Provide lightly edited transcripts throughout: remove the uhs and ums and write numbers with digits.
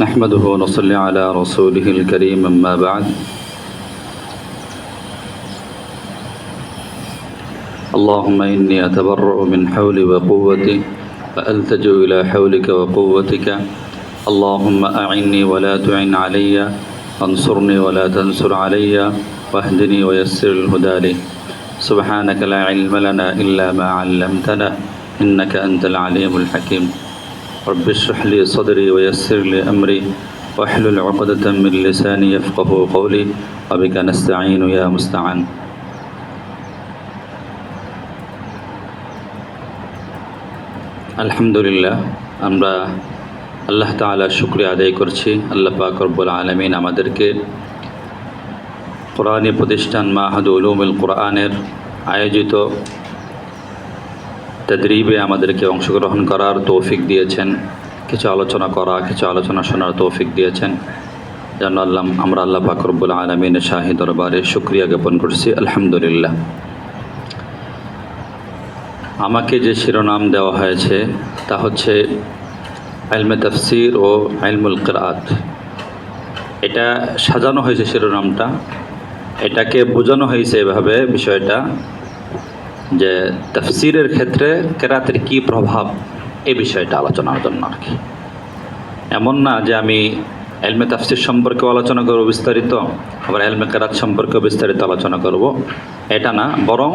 نحمده ونصلي على رسوله الكريم أما بعد اللهم إني أتبرأ من حولي وقوتي فألتجئ إلى حولك وقوتك اللهم أعني ولا تعن علي وانصرني ولا تنصر علي واهدني ويسر الهدى لي سبحانك لا علم لنا إلا ما علمتنا إنك أنت العليم الحكيم رب اشرح لي صدري ويسر لي أمري واحلل عقدة من لساني يفقهوا قولي وبك نستعين يا مستعان আলহামদুলিল্লাহ আমরা আল্লাহ তাআলার শুকরিয়া আদায় করছি। আল্লাহ পাক রব্বুল আলামিন আমাদেরকে কোরআনী প্রতিষ্ঠান মাহাদ উলুমুল কোরআনের আয়োজিত তাদরিবে আমাদেরকে অংশগ্রহণ করার তৌফিক দিয়েছেন, কিছু আলোচনা করা, কিছু আলোচনা শোনার তৌফিক দিয়েছেন। যেন আমরা আল্লাহ পাক রব্বুল আলামিনের শাহী দরবারে শুকরিয়া জ্ঞাপন করছি আলহামদুলিল্লাহ। আমাকে যে শিরোনাম দেওয়া হয়েছে তা হচ্ছে ইলমে তাফসীর ও ইলমুল কিরাত। এটা সাজানো হয়েছে শিরোনামটা, এটাকে বোঝানো হয়েছে এভাবে বিষয়টা যে তাফসীরের ক্ষেত্রে কিরাতের কী প্রভাব, এই বিষয়টা আলোচনার জন্য আর কি। এমন না যে আমি ইলমে তাফসীর সম্পর্কে আলোচনা করব বিস্তারিত, আবার ইলমে কিরাত সম্পর্কে বিস্তারিত আলোচনা করব, এটা না, বরং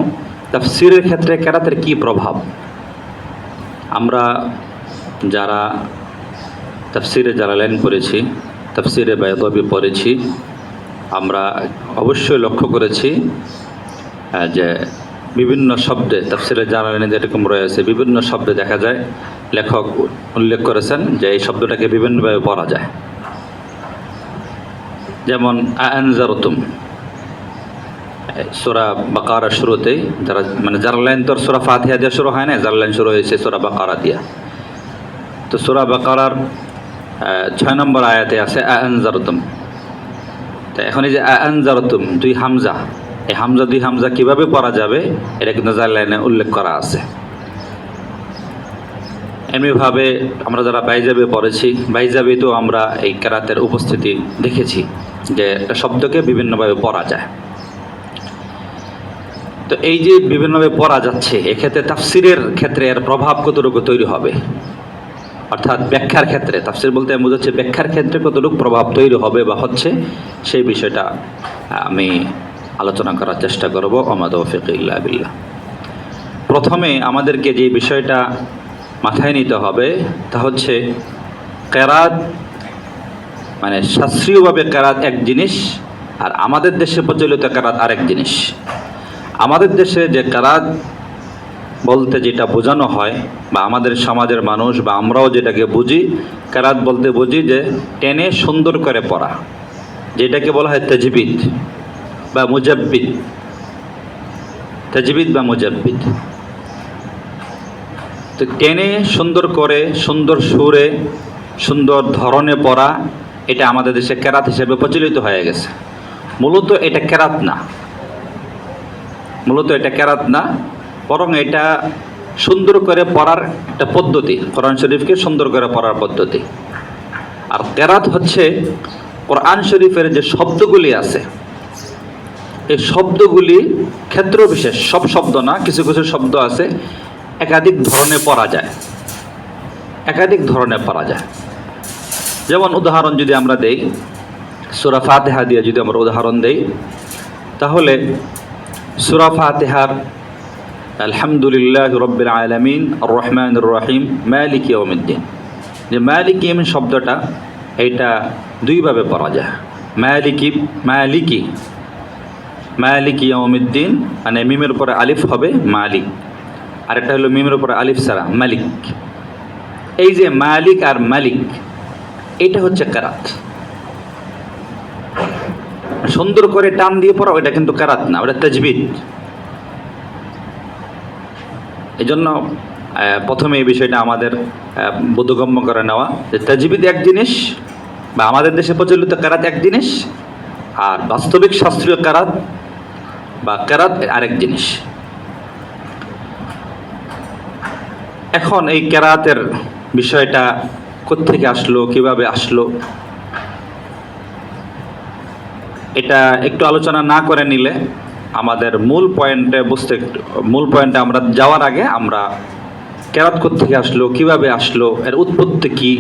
তাফসীরের ক্ষেত্রে কিরাতের কী প্রভাব। আমরা যারা তাফসীরে জালালাইন পড়েছি, তাফসীরে বায়দাবী পড়েছি, আমরা অবশ্যই লক্ষ্য করেছি যে বিভিন্ন শব্দে তাফসীরে জালালাইনে যেরকম রয়েছে বিভিন্ন শব্দে দেখা যায় লেখক উল্লেখ করেছেন যে এই শব্দটাকে বিভিন্নভাবে পড়া যায়। যেমন আনজারতুম সূরা বাকারার শুরুতেই, জালালাইন তো সূরা ফাতিহা দিয়ে শুরু হয় না, জালালাইন শুরু হয়েছে সূরা বাকারা দিয়া। তো সূরা বাকারার 6 নম্বর আয়াতে আছে আনজারতুম। তো এখন এই যে আনজারতুম দুই হামজা, এই হামজা দুই হামজা কীভাবে পড়া যাবে এটা কিন্তু জালালাইনে উল্লেখ করা আছে। এমনিভাবে আমরা যারা বাইজাবে পড়েছি, বাইজাবিতেও আমরা এই কিরাতের উপস্থিতি দেখেছি যে একটা শব্দকে বিভিন্নভাবে পড়া যায়। তো এই যে বিভিন্নভাবে পড়া যাচ্ছে, এক্ষেত্রে তাফসীরের ক্ষেত্রে এর প্রভাব কতটুকু তৈরি হবে, অর্থাৎ ব্যাখ্যার ক্ষেত্রে, তাফসীর বলতে আমি বোঝাচ্ছি ব্যাখ্যার ক্ষেত্রে কতটুকু প্রভাব তৈরি হবে বা হচ্ছে, সেই বিষয়টা আমি আলোচনা করার চেষ্টা করব। ওমা তাওফীক ইল্লা বিল্লাহ। প্রথমে আমাদেরকে যে বিষয়টা মাথায় নিতে হবে তা হচ্ছে কিরাত মানে শাস্ত্রীয়ভাবে কিরাত এক জিনিস, আর আমাদের দেশে প্রচলিত কিরাত আরেক জিনিস। আমাদের দেশে যে কিরাত বলতে যেটা বোঝানো হয় বা আমাদের সমাজের মানুষ বা আমরাও যেটাকে বুঝি, কিরাত বলতে বুঝি যে টেনে সুন্দর করে পড়া, যেটাকে বলা হয় তাজবিদ বা মুজাব্বিদ। তাজবিদ বা মুজাব্বিদ, তো টেনে সুন্দর করে, সুন্দর সুরে, সুন্দর ধরনে পড়া, এটা আমাদের দেশে কিরাত হিসেবে প্রচলিত হয়ে গেছে। মূলত এটা কিরাত না, মূলত এটা কিরাত না, বরং এটা সুন্দর করে পড়ার একটা পদ্ধতি, কোরআন শরীফকে সুন্দর করে পড়ার পদ্ধতি। আর কিরাত হচ্ছে কোরআন শরীফের যে শব্দগুলি আছে, এই শব্দগুলি ক্ষেত্র বিশেষ, সব শব্দ না, কিছু কিছু শব্দ আছে একাধিক ধরনে পড়া যায়, একাধিক ধরনে পড়া যায়। যেমন উদাহরণ যদি আমরা দেই, সূরা ফাতিহা দিয়ে যদি আমরা উদাহরণ দেই, তাহলে সূরা ফাতিহার আলহামদুলিল্লাহি রাব্বিল আলামিন আর রহমানির রহিম মালিকি ইয়াউমিদ্দিন, যে মালিকি ইয়াউমিন শব্দটা এইটা দুইভাবে পড়া যায়। মালিকি মালিকি মালিকি ইয়াউমিদ্দিন, মানে মিমের উপরে আলিফ হবে মালিক, আর একটা হলো মিমের উপরে আলিফ ছাড়া মালিক। এই যে মালিক আর মালিক, এটা হচ্ছে কিরাত। সুন্দর করে টান দিয়ে পড়া, ওটা কিন্তু কিরাত না, ওটা তাজবিদ। এই জন্য প্রথমে এই বিষয়টা আমাদের বোধগম্য করে নেওয়া যে তাজবিদ এক জিনিস বা আমাদের দেশে প্রচলিত কিরাত এক জিনিস, আর বাস্তবিক শাস্ত্রীয় কিরাত বা কিরাত আরেক জিনিস। এখন এই কিরাতের বিষয়টা কোত্থেকে আসলো, কিভাবে আসলো, এটা একটু আলোচনা না করে নিলে আমাদের মূল পয়েন্টে আমরা যাওয়ার আগে আমরা কেরাত কোত্থেকে আসলো, কিভাবে আসলো, এর উৎপত্তি কি,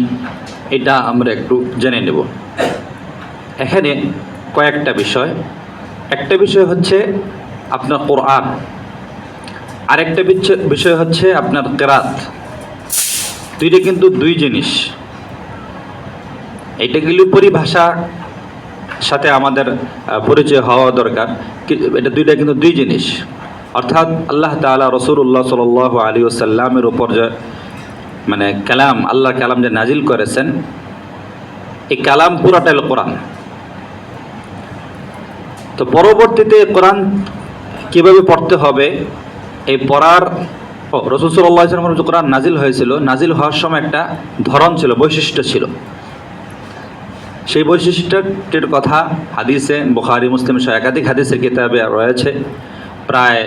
এটা আমরা একটু জেনে নেব। এখানে কয়েকটা বিষয়, একটা বিষয় হচ্ছে আপনার কোরআন, আরেকটা বিষয় হচ্ছে আপনার কেরাত। দুইটা কিন্তু দুই জিনিস। এইটাগুলি পরিভাষা সাথে আমাদের পরিচয় হওয়া দরকার। এটা দুইটা কিন্তু দুই জিনিস। অর্থাৎ আল্লাহ তাআলা রাসূলুল্লাহ সাল্লাল্লাহু আলাইহি ওয়াসাল্লামের উপর যে মানে কালাম, আল্লাহর কালাম যে নাজিল করেছেন, এই কালাম পুরাটাই কোরআন। তো পরবর্তীতে কোরআন কিভাবে পড়তে হবে, এই পড়ার রাসূল সাল্লাল্লাহু আলাইহি ওয়াসাল্লামের যে কোরআন নাজিল হয়েছিল, নাজিল হওয়ার সময় একটা ধরন ছিল, বৈশিষ্ট্য ছিল। সেই বৈশিষ্ট্যটির কথা হাদিসে বুখারী মুসলিম সহ একাধিক হাদিসের কিতাবে রয়েছে। প্রায়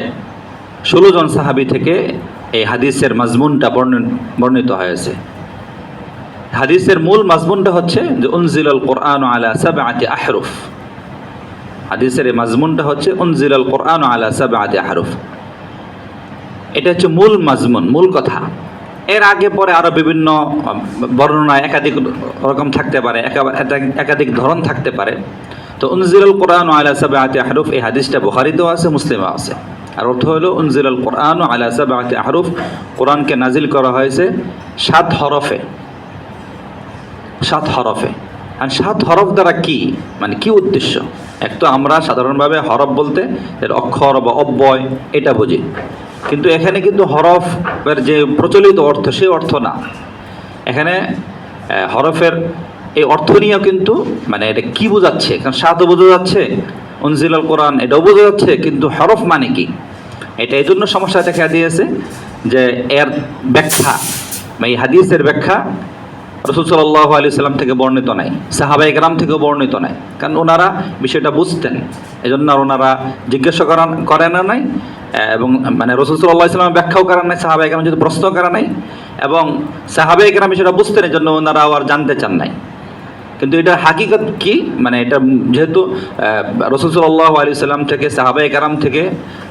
16 জন সাহাবী থেকে এই হাদিসের মাজমুনটা বর্ণিত হয়েছে। হাদিসের মূল মাজমুনটা হচ্ছে যে উনজিলাল কোরআনু আলা সাবআতি আহরুফ। হাদিসের এই মাজমুনটা হচ্ছে উনজিলাল কোরআনু আলা সাবআতি আহরুফ। এটা হচ্ছে মূল মাজমুন, মূল কথা। এর আগে পরে আরো বিভিন্ন বর্ণনা একাধিক রকম থাকতে পারে, একাধিক ধরন থাকতে পারে। তো উনজিলাল কোরআনু আলা সাবআতি আহরুফ, এই হাদিসটা বুখারীতেও আছে, মুসলিমেও আছে। আর অর্থ হলো উনজিলাল কোরআনু আলা সাবআতি আহরুফ, কোরআনকে নাজিল করা হয়েছে 7 হরফে। 7 হরফে। আর 7 হরফ দ্বারা কি, মানে কি উদ্দেশ্য? এক তো আমরা সাধারণভাবে হরফ বলতে এর অক্ষর বা অব্যয় এটা বুঝি, কিন্তু এখানে কিন্তু হরফের যে প্রচলিত অর্থ সেই অর্থ না। এখানে হরফের এই অর্থ নিয়েও কিন্তু মানে এটা কি বোঝাচ্ছে, কারণ 7ও বোঝা যাচ্ছে, উনজিলাল কোরআন এটাও বোঝা যাচ্ছে, কিন্তু হরফ মানে কি, এটা এই জন্য সমস্যা দেখা দিয়েছে যে এর ব্যাখ্যা, এই হাদিসের ব্যাখ্যা রাসূল সাল্লাল্লাহু আলাইহি ওয়াসাল্লাম থেকে বর্ণিত নাই, সাহাবায়ে কেরাম থেকেও বর্ণিত নাই। কারণ ওনারা বিষয়টা বুঝতেন, এজন্য ওনারা জিজ্ঞাসা করেন না নাই, এবং মানে রাসূল সাল্লাল্লাহু আলাইহি ওয়াসাল্লাম ব্যাখ্যাও করেন নাই, সাহাবায়ে কেরাম যদি প্রশ্ন করেন নাই, এবং সাহাবায়ে কেরাম বিষয়টা বুঝতেন, এজন্য ওনারা আর জানতে চান নাই। কিন্তু এটা হাকিকত কি, মানে এটা যেহেতু রাসূল সাল্লাল্লাহু আলাইহি ওয়াসাল্লাম থেকে, সাহাবায়ে কেরাম থেকে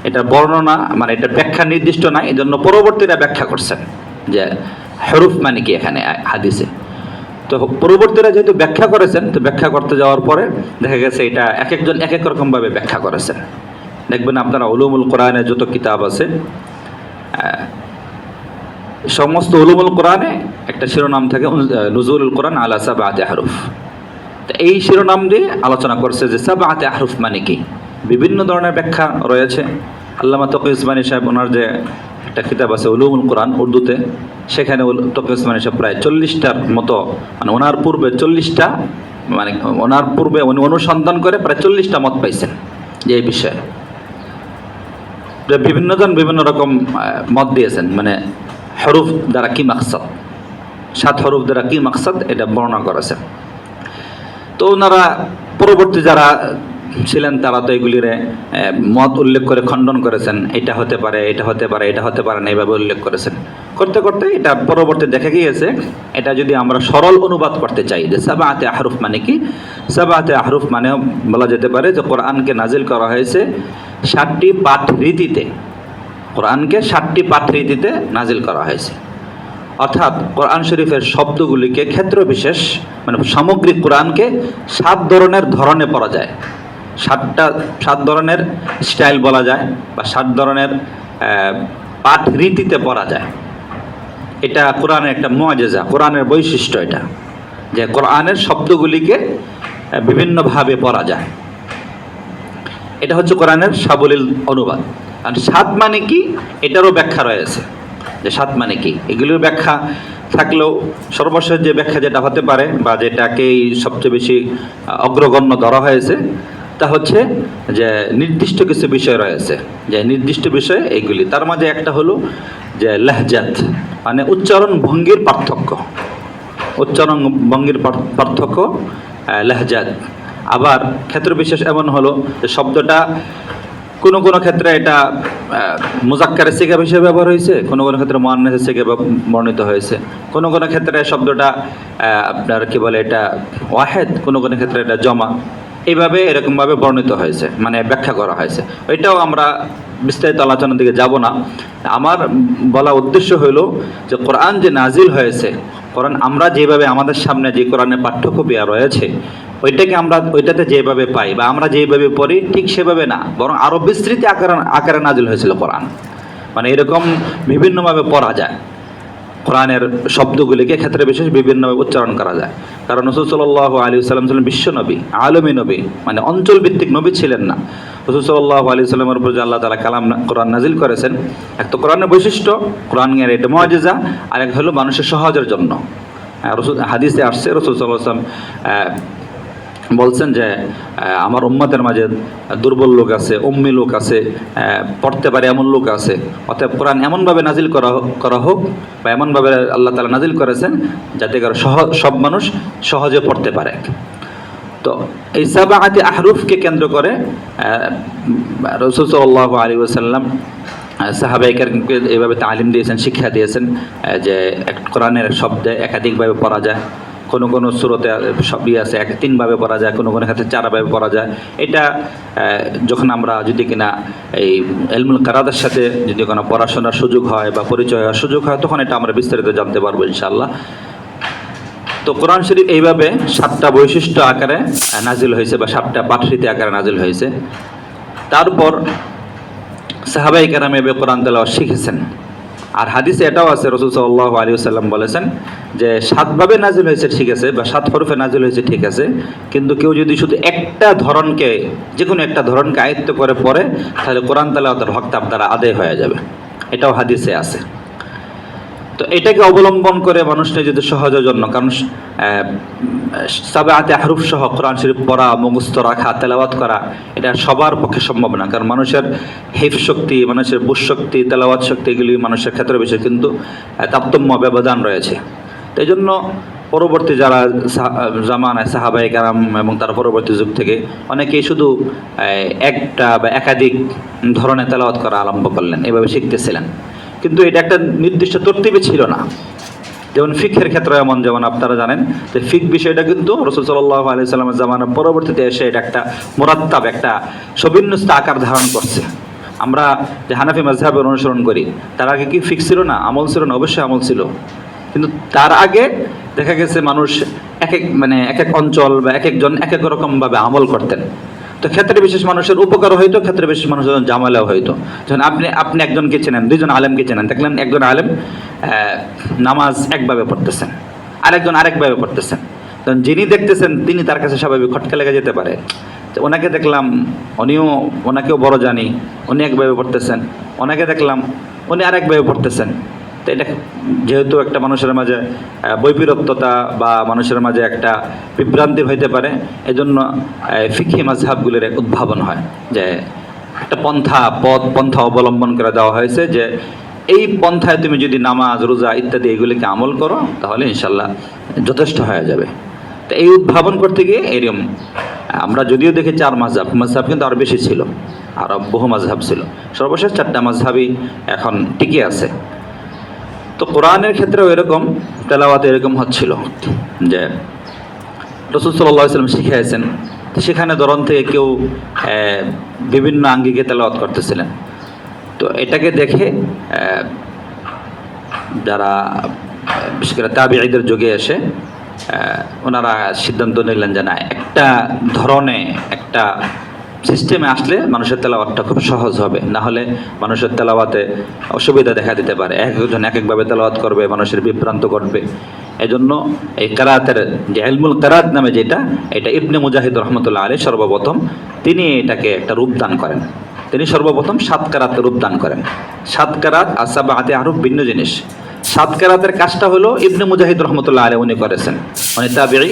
এটা বর্ণনা, মানে এটা ব্যাখ্যা নির্দিষ্ট নাই, এজন্য পরবর্তীরা ব্যাখ্যা করছেন যে হরফ মানে কি এখানে হাদিসে। তো পরবর্তীরা যেহেতু ব্যাখ্যা করেছেন, তো ব্যাখ্যা করতে যাওয়ার পরে দেখা গেছে এটা এক একজন এক এক রকমভাবে ব্যাখ্যা করেছেন। দেখবেন আপনারা উলুমুল কোরআনের যত কিতাব আছে, সমস্ত উলুমুল কোরআনে একটা শিরোনাম থাকে নুজুলুল কোরআন আলা সাবআতি আহরুফ। তো এই শিরোনাম দিয়ে আলোচনা করছে যে সাবআতি আহরুফ মানে কি। বিভিন্ন ধরনের ব্যাখ্যা রয়েছে। আল্লামা তকি উসমানী সাহেব ওনার যে একটা কিতাব আছে উলুমুল কোরআন উর্দুতে, সেখানে তকি উসমানী সাহেব প্রায় 40টার মতো, মানে ওনার পূর্বে 40টা, মানে ওনার পূর্বে উনি অনুসন্ধান করে প্রায় 40টা মত পাইছেন যে এই বিষয়ে। বিভিন্নজন বিভিন্ন রকম মত দিয়েছেন, মানে হরফ দ্বারা কি মাকসাদ, 7 হরফ দ্বারা কি মাকসাদ, এটা বর্ণনা করেছেন। তো ওনারা পরবর্তী যারা ছিলেন তারা তো এগুলির মত উল্লেখ করে খণ্ডন করেছেন, এটা হতে পারে, এটা হতে পারে, এটা হতে পারে না, এইভাবে উল্লেখ করেছেন। করতে করতে এটা পরবর্তী দেখা গিয়েছে, এটা যদি আমরা সরল অনুবাদ করতে চাই যে সাবআতি আহরুফ মানে কি, সাবআতি আহরুফ মানে বলা যেতে পারে যে কোরআনকে নাজিল করা হয়েছে 7টি পাঠ রীতিতে। কোরআনকে 7টি পাঠ রীতিতে নাজিল করা হয়েছে। অর্থাৎ কোরআন শরীফের শব্দগুলিকে ক্ষেত্র বিশেষ, মানে সামগ্রিক কোরআনকে 7 ধরনের ধরনে পড়া যায়, 7 ধরনের স্টাইল বলা যায়, বা 7 ধরনের পাঠ রীতিতে পড়া যায়। এটা কোরআনের একটা মুআজিজা, কোরআনের বৈশিষ্ট্য এটা, যে কোরআনের শব্দগুলিকে বিভিন্নভাবে পড়া যায়। এটা হচ্ছে কোরআনের সাবলীল অনুবাদ। আর 7 মানে কি, এটারও ব্যাখ্যা রয়েছে যে 7 মানে কি। এগুলির ব্যাখ্যা থাকলেও সর্বশেষ যে ব্যাখ্যা যেটা হতে পারে, বা যেটাকেই সবচেয়ে বেশি অগ্রগণ্য ধরা হয়েছে, তা হচ্ছে যে নির্দিষ্ট কিছু বিষয় রয়েছে, যে নির্দিষ্ট বিষয় এইগুলি। তার মাঝে একটা হলো যে লাহজাত, মানে উচ্চারণ ভঙ্গির পার্থক্য, উচ্চারণ ভঙ্গির পার্থক্য লাহজাত। আবার ক্ষেত্র বিশেষ এমন হলো যে শব্দটা কোনো কোনো ক্ষেত্রে এটা মুজাক্কারের সিগা হিসেবে ব্যবহার হয়েছে, কোনো কোনো ক্ষেত্রে মুআন্নাসের সিগা বর্ণিত হয়েছে, কোনো কোনো ক্ষেত্রে শব্দটা আপনার কি বলে এটা ওয়াহেদ, কোনো কোনো ক্ষেত্রে এটা জমা, এইভাবে এরকমভাবে বর্ণিত হয়েছে, মানে ব্যাখ্যা করা হয়েছে। ওইটাও আমরা বিস্তারিত আলোচনার দিকে যাব না। আমার বলা উদ্দেশ্য হলো যে কোরআন যে নাজিল হয়েছে, কোরআন আমরা যেভাবে আমাদের সামনে যে কোরআনের পাঠ্যকপি রয়েছে ওইটাকে আমরা ওইটাতে যেভাবে পাই বা আমরা যেভাবে পড়ি ঠিক সেভাবে না, বরং আরও বিস্তৃত আকারে নাজিল হয়েছিল কোরআন। মানে এরকম বিভিন্নভাবে পড়া যায়, কোরআনের শব্দগুলিকে ক্ষেত্রে বিশেষ বিভিন্নভাবে উচ্চারণ করা যায়। কারণ রাসূল সাল্লাল্লাহু আলাইহি ওয়াসাল্লাম ছিলেন বিশ্ব নবী, আলমী নবী, মানে অঞ্চল ভিত্তিক নবী ছিলেন না। রাসূল সাল্লাল্লাহু আলাইহি ওয়াসাল্লামের উপর যে আল্লাহ তাআলা কোরআন নাজিল করেছেন, এক তো কোরআনের বৈশিষ্ট্য, কোরআনের এটা মুআজিজা, আর এক হলো মানুষের সহজের জন্য। রাসূল হাদিসে আসছে, রাসূল সাল্লাল্লাহু আলাইহি ওয়াসাল্লাম বলছেন যে আমার উম্মতের মাঝে দুর্বল লোক আছে, উম্মি লোক আছে, পড়তে পারে এমন লোক আছে। অতএব কোরআন এমনভাবে নাজিল করা হোক বা এমনভাবে আল্লাহ তাআলা নাজিল করেছেন যাতে করে সব মানুষ সহজে পড়তে পারে। তো এই সাবআতি আহরুফকে কেন্দ্র করে রাসূল সাল্লাল্লাহু আলাইহি ওয়াসাল্লাম সাহাবায়ে কেরামকে এইভাবে তালিম দিয়েছেন, শিক্ষা দিয়েছেন যে কোরআনের শব্দে একাধিকভাবে পড়া যায়। কোনো কোনো সূরাতে সবই আছে, তিনভাবে পড়া যায়, কোনো কোনো ক্ষেত্রে চারভাবে পড়া যায়। এটা যখন আমরা যদি কিনা এই ইলমুল কিরাতের সাথে যদি কোনো পড়াশোনার সুযোগ হয় বা পরিচয় হওয়ার সুযোগ হয়, তখন এটা আমরা বিস্তারিত জানতে পারবো ইনশাআল্লাহ। তো কোরআন শরীফ এইভাবে 7টা বৈশিষ্ট্য আকারে নাজিল হয়েছে বা 7টা পাঠরীতি আকারে নাজিল হয়েছে। তারপর সাহাবায়ে কেরাম এভাবে কোরআন তেলাওয়াত শিখেছেন। আর হাদিসে এটাও আছে, রাসূল সাল্লাল্লাহু আলাইহি ওয়াসাল্লাম বলেছেন যে 7ভাবে নাজিল হয়েছে ঠিক আছে, বা 7 হরফে নাজিল হয়েছে ঠিক আছে, কিন্তু কেউ যদি শুধু একটা ধরনকে, যে কোনো একটা ধরনকে আয়ত্ত করে পড়ে, তাহলে কোরআন তেলাওয়াতের হক তার দ্বারা আদায় হয়ে যাবে। এটাও হাদিসে আছে। তো এটাকে অবলম্বন করে মানুষ নিজেদের সহজের জন্য, কারণ সাবআতি আহরুফ সহ কোরআন শরীফ পড়া, মুখস্থ রাখা, তেলাওয়াত করা এটা সবার পক্ষে সম্ভব না। কারণ মানুষের হিফজ শক্তি, মানুষের বুঝ শক্তি, তেলাওয়াত শক্তি এগুলি মানুষের ক্ষেত্রে বেশি কিন্তু তারতম্য ব্যবধান রয়েছে। তো এই জন্য পরবর্তী যারা জামানায় সাহাবায়ে কেরাম এবং তার পরবর্তী যুগ থেকে অনেকেই শুধু একটা বা একাধিক ধরনের তেলাওয়াত করা আরম্ভ করলেন, এভাবে শিখতেছিলেন। কিন্তু এটা একটা নির্দিষ্ট তরতিবে ছিল না। যেমন ফিকহের ক্ষেত্রে এমন, যেমন আপনারা জানেন যে ফিক বিষয়টা কিন্তু রাসূল সাল্লাল্লাহু আলাইহি ওয়াসাল্লামের জামানার পরবর্তীতে এসে এটা একটা মুরাত্তাব, একটা সুবিন্যস্ত আকার ধারণ করছে। আমরা যে হানাফি মাযহাবের অনুসরণ করি, তার আগে কি ফিক ছিল না? আমল ছিল না? অবশ্যই আমল ছিল। কিন্তু তার আগে দেখা গেছে মানুষ এক এক অঞ্চল বা এক একজন এক এক রকমভাবে আমল করতেন। তো ক্ষেত্রে বিশেষ মানুষের উপকার হইতো, ক্ষেত্রে বিশেষ মানুষের জামালাও হইতো। যখন আপনি একজনকে চেনেন, দুইজন আলেমকে চেনেন, দেখলেন একজন আলেম নামাজ একভাবে পড়তেছেন, আরেকজন আরেকভাবে পড়তেছেন। তখন যিনি দেখতেছেন তিনি তার কাছে স্বাভাবিক খটকা লেগে যেতে পারে। ওনাকে দেখলাম ওনাকেও বড় জানি, উনি একভাবে পড়তেছেন, ওনাকে দেখলাম উনি আরেকভাবে পড়তেছেন। তো এটা যেহেতু একটা মানুষের মাঝে বৈপরীত্যতা বা মানুষের মাঝে একটা বিভ্রান্তি হইতে পারে, এজন্য ফিকহি মাযহাবগুলির এক উদ্ভাবন হয় যে একটা পন্থা অবলম্বন করে দেওয়া হয়েছে যে এই পন্থায় তুমি যদি নামাজ, রোজা ইত্যাদি এগুলিকে আমল করো তাহলে ইনশাল্লাহ যথেষ্ট হয়ে যাবে। তো এই উদ্ভাবন করতে গিয়ে এরকম আমরা যদিও দেখি 4 মাযহাব কিন্তু আরও বেশি ছিল, আরও বহু মাযহাব ছিল। সর্বশেষ 4টা মাযহাবই এখন টিকে আছে। তো কোরআনের ক্ষেত্রেও এরকম তেলাওয়াত এরকম হচ্ছিল যে রাসূল সাল্লাল্লাহু আলাইহি ওয়াসাল্লাম শিখিয়েছেন, সেখানে ধরন থেকে কেউ বিভিন্ন আঙ্গিকে তেলাওয়াত করতেছিলেন। তো এটাকে দেখে যারা বিশেষ করে তাবিঈদের যুগে এসে ওনারা সিদ্ধান্ত নিলেন যে না, একটা ধরনে একটা সিস্টেমে আসলে মানুষের তেলাওয়াতটা খুব সহজ হবে, না হলে মানুষের তেলাওয়াতে অসুবিধা দেখা দিতে পারে। একজন এক একভাবে তেলাওয়াত করবে, মানুষের বিভ্রান্ত ঘটবে। এজন্য এই কেরাতের যে ইলমুল কিরাত নামে এটা ইবনে মুজাহিদ রাহমাতুল্লাহ আলাইহি সর্বপ্রথম তিনি এটাকে একটা রূপ দান করেন। তিনি সর্বপ্রথম 7 কেরাতের রূপ দান করেন। 7 কেরাত আর সাবআতি আহরুফ ভিন্ন জিনিস। 7 কেরাতের কাজটা হলো ইবনে মুজাহিদ রাহমাতুল্লাহ আলাইহি উনি করেছেন। উনি তাবিঈ,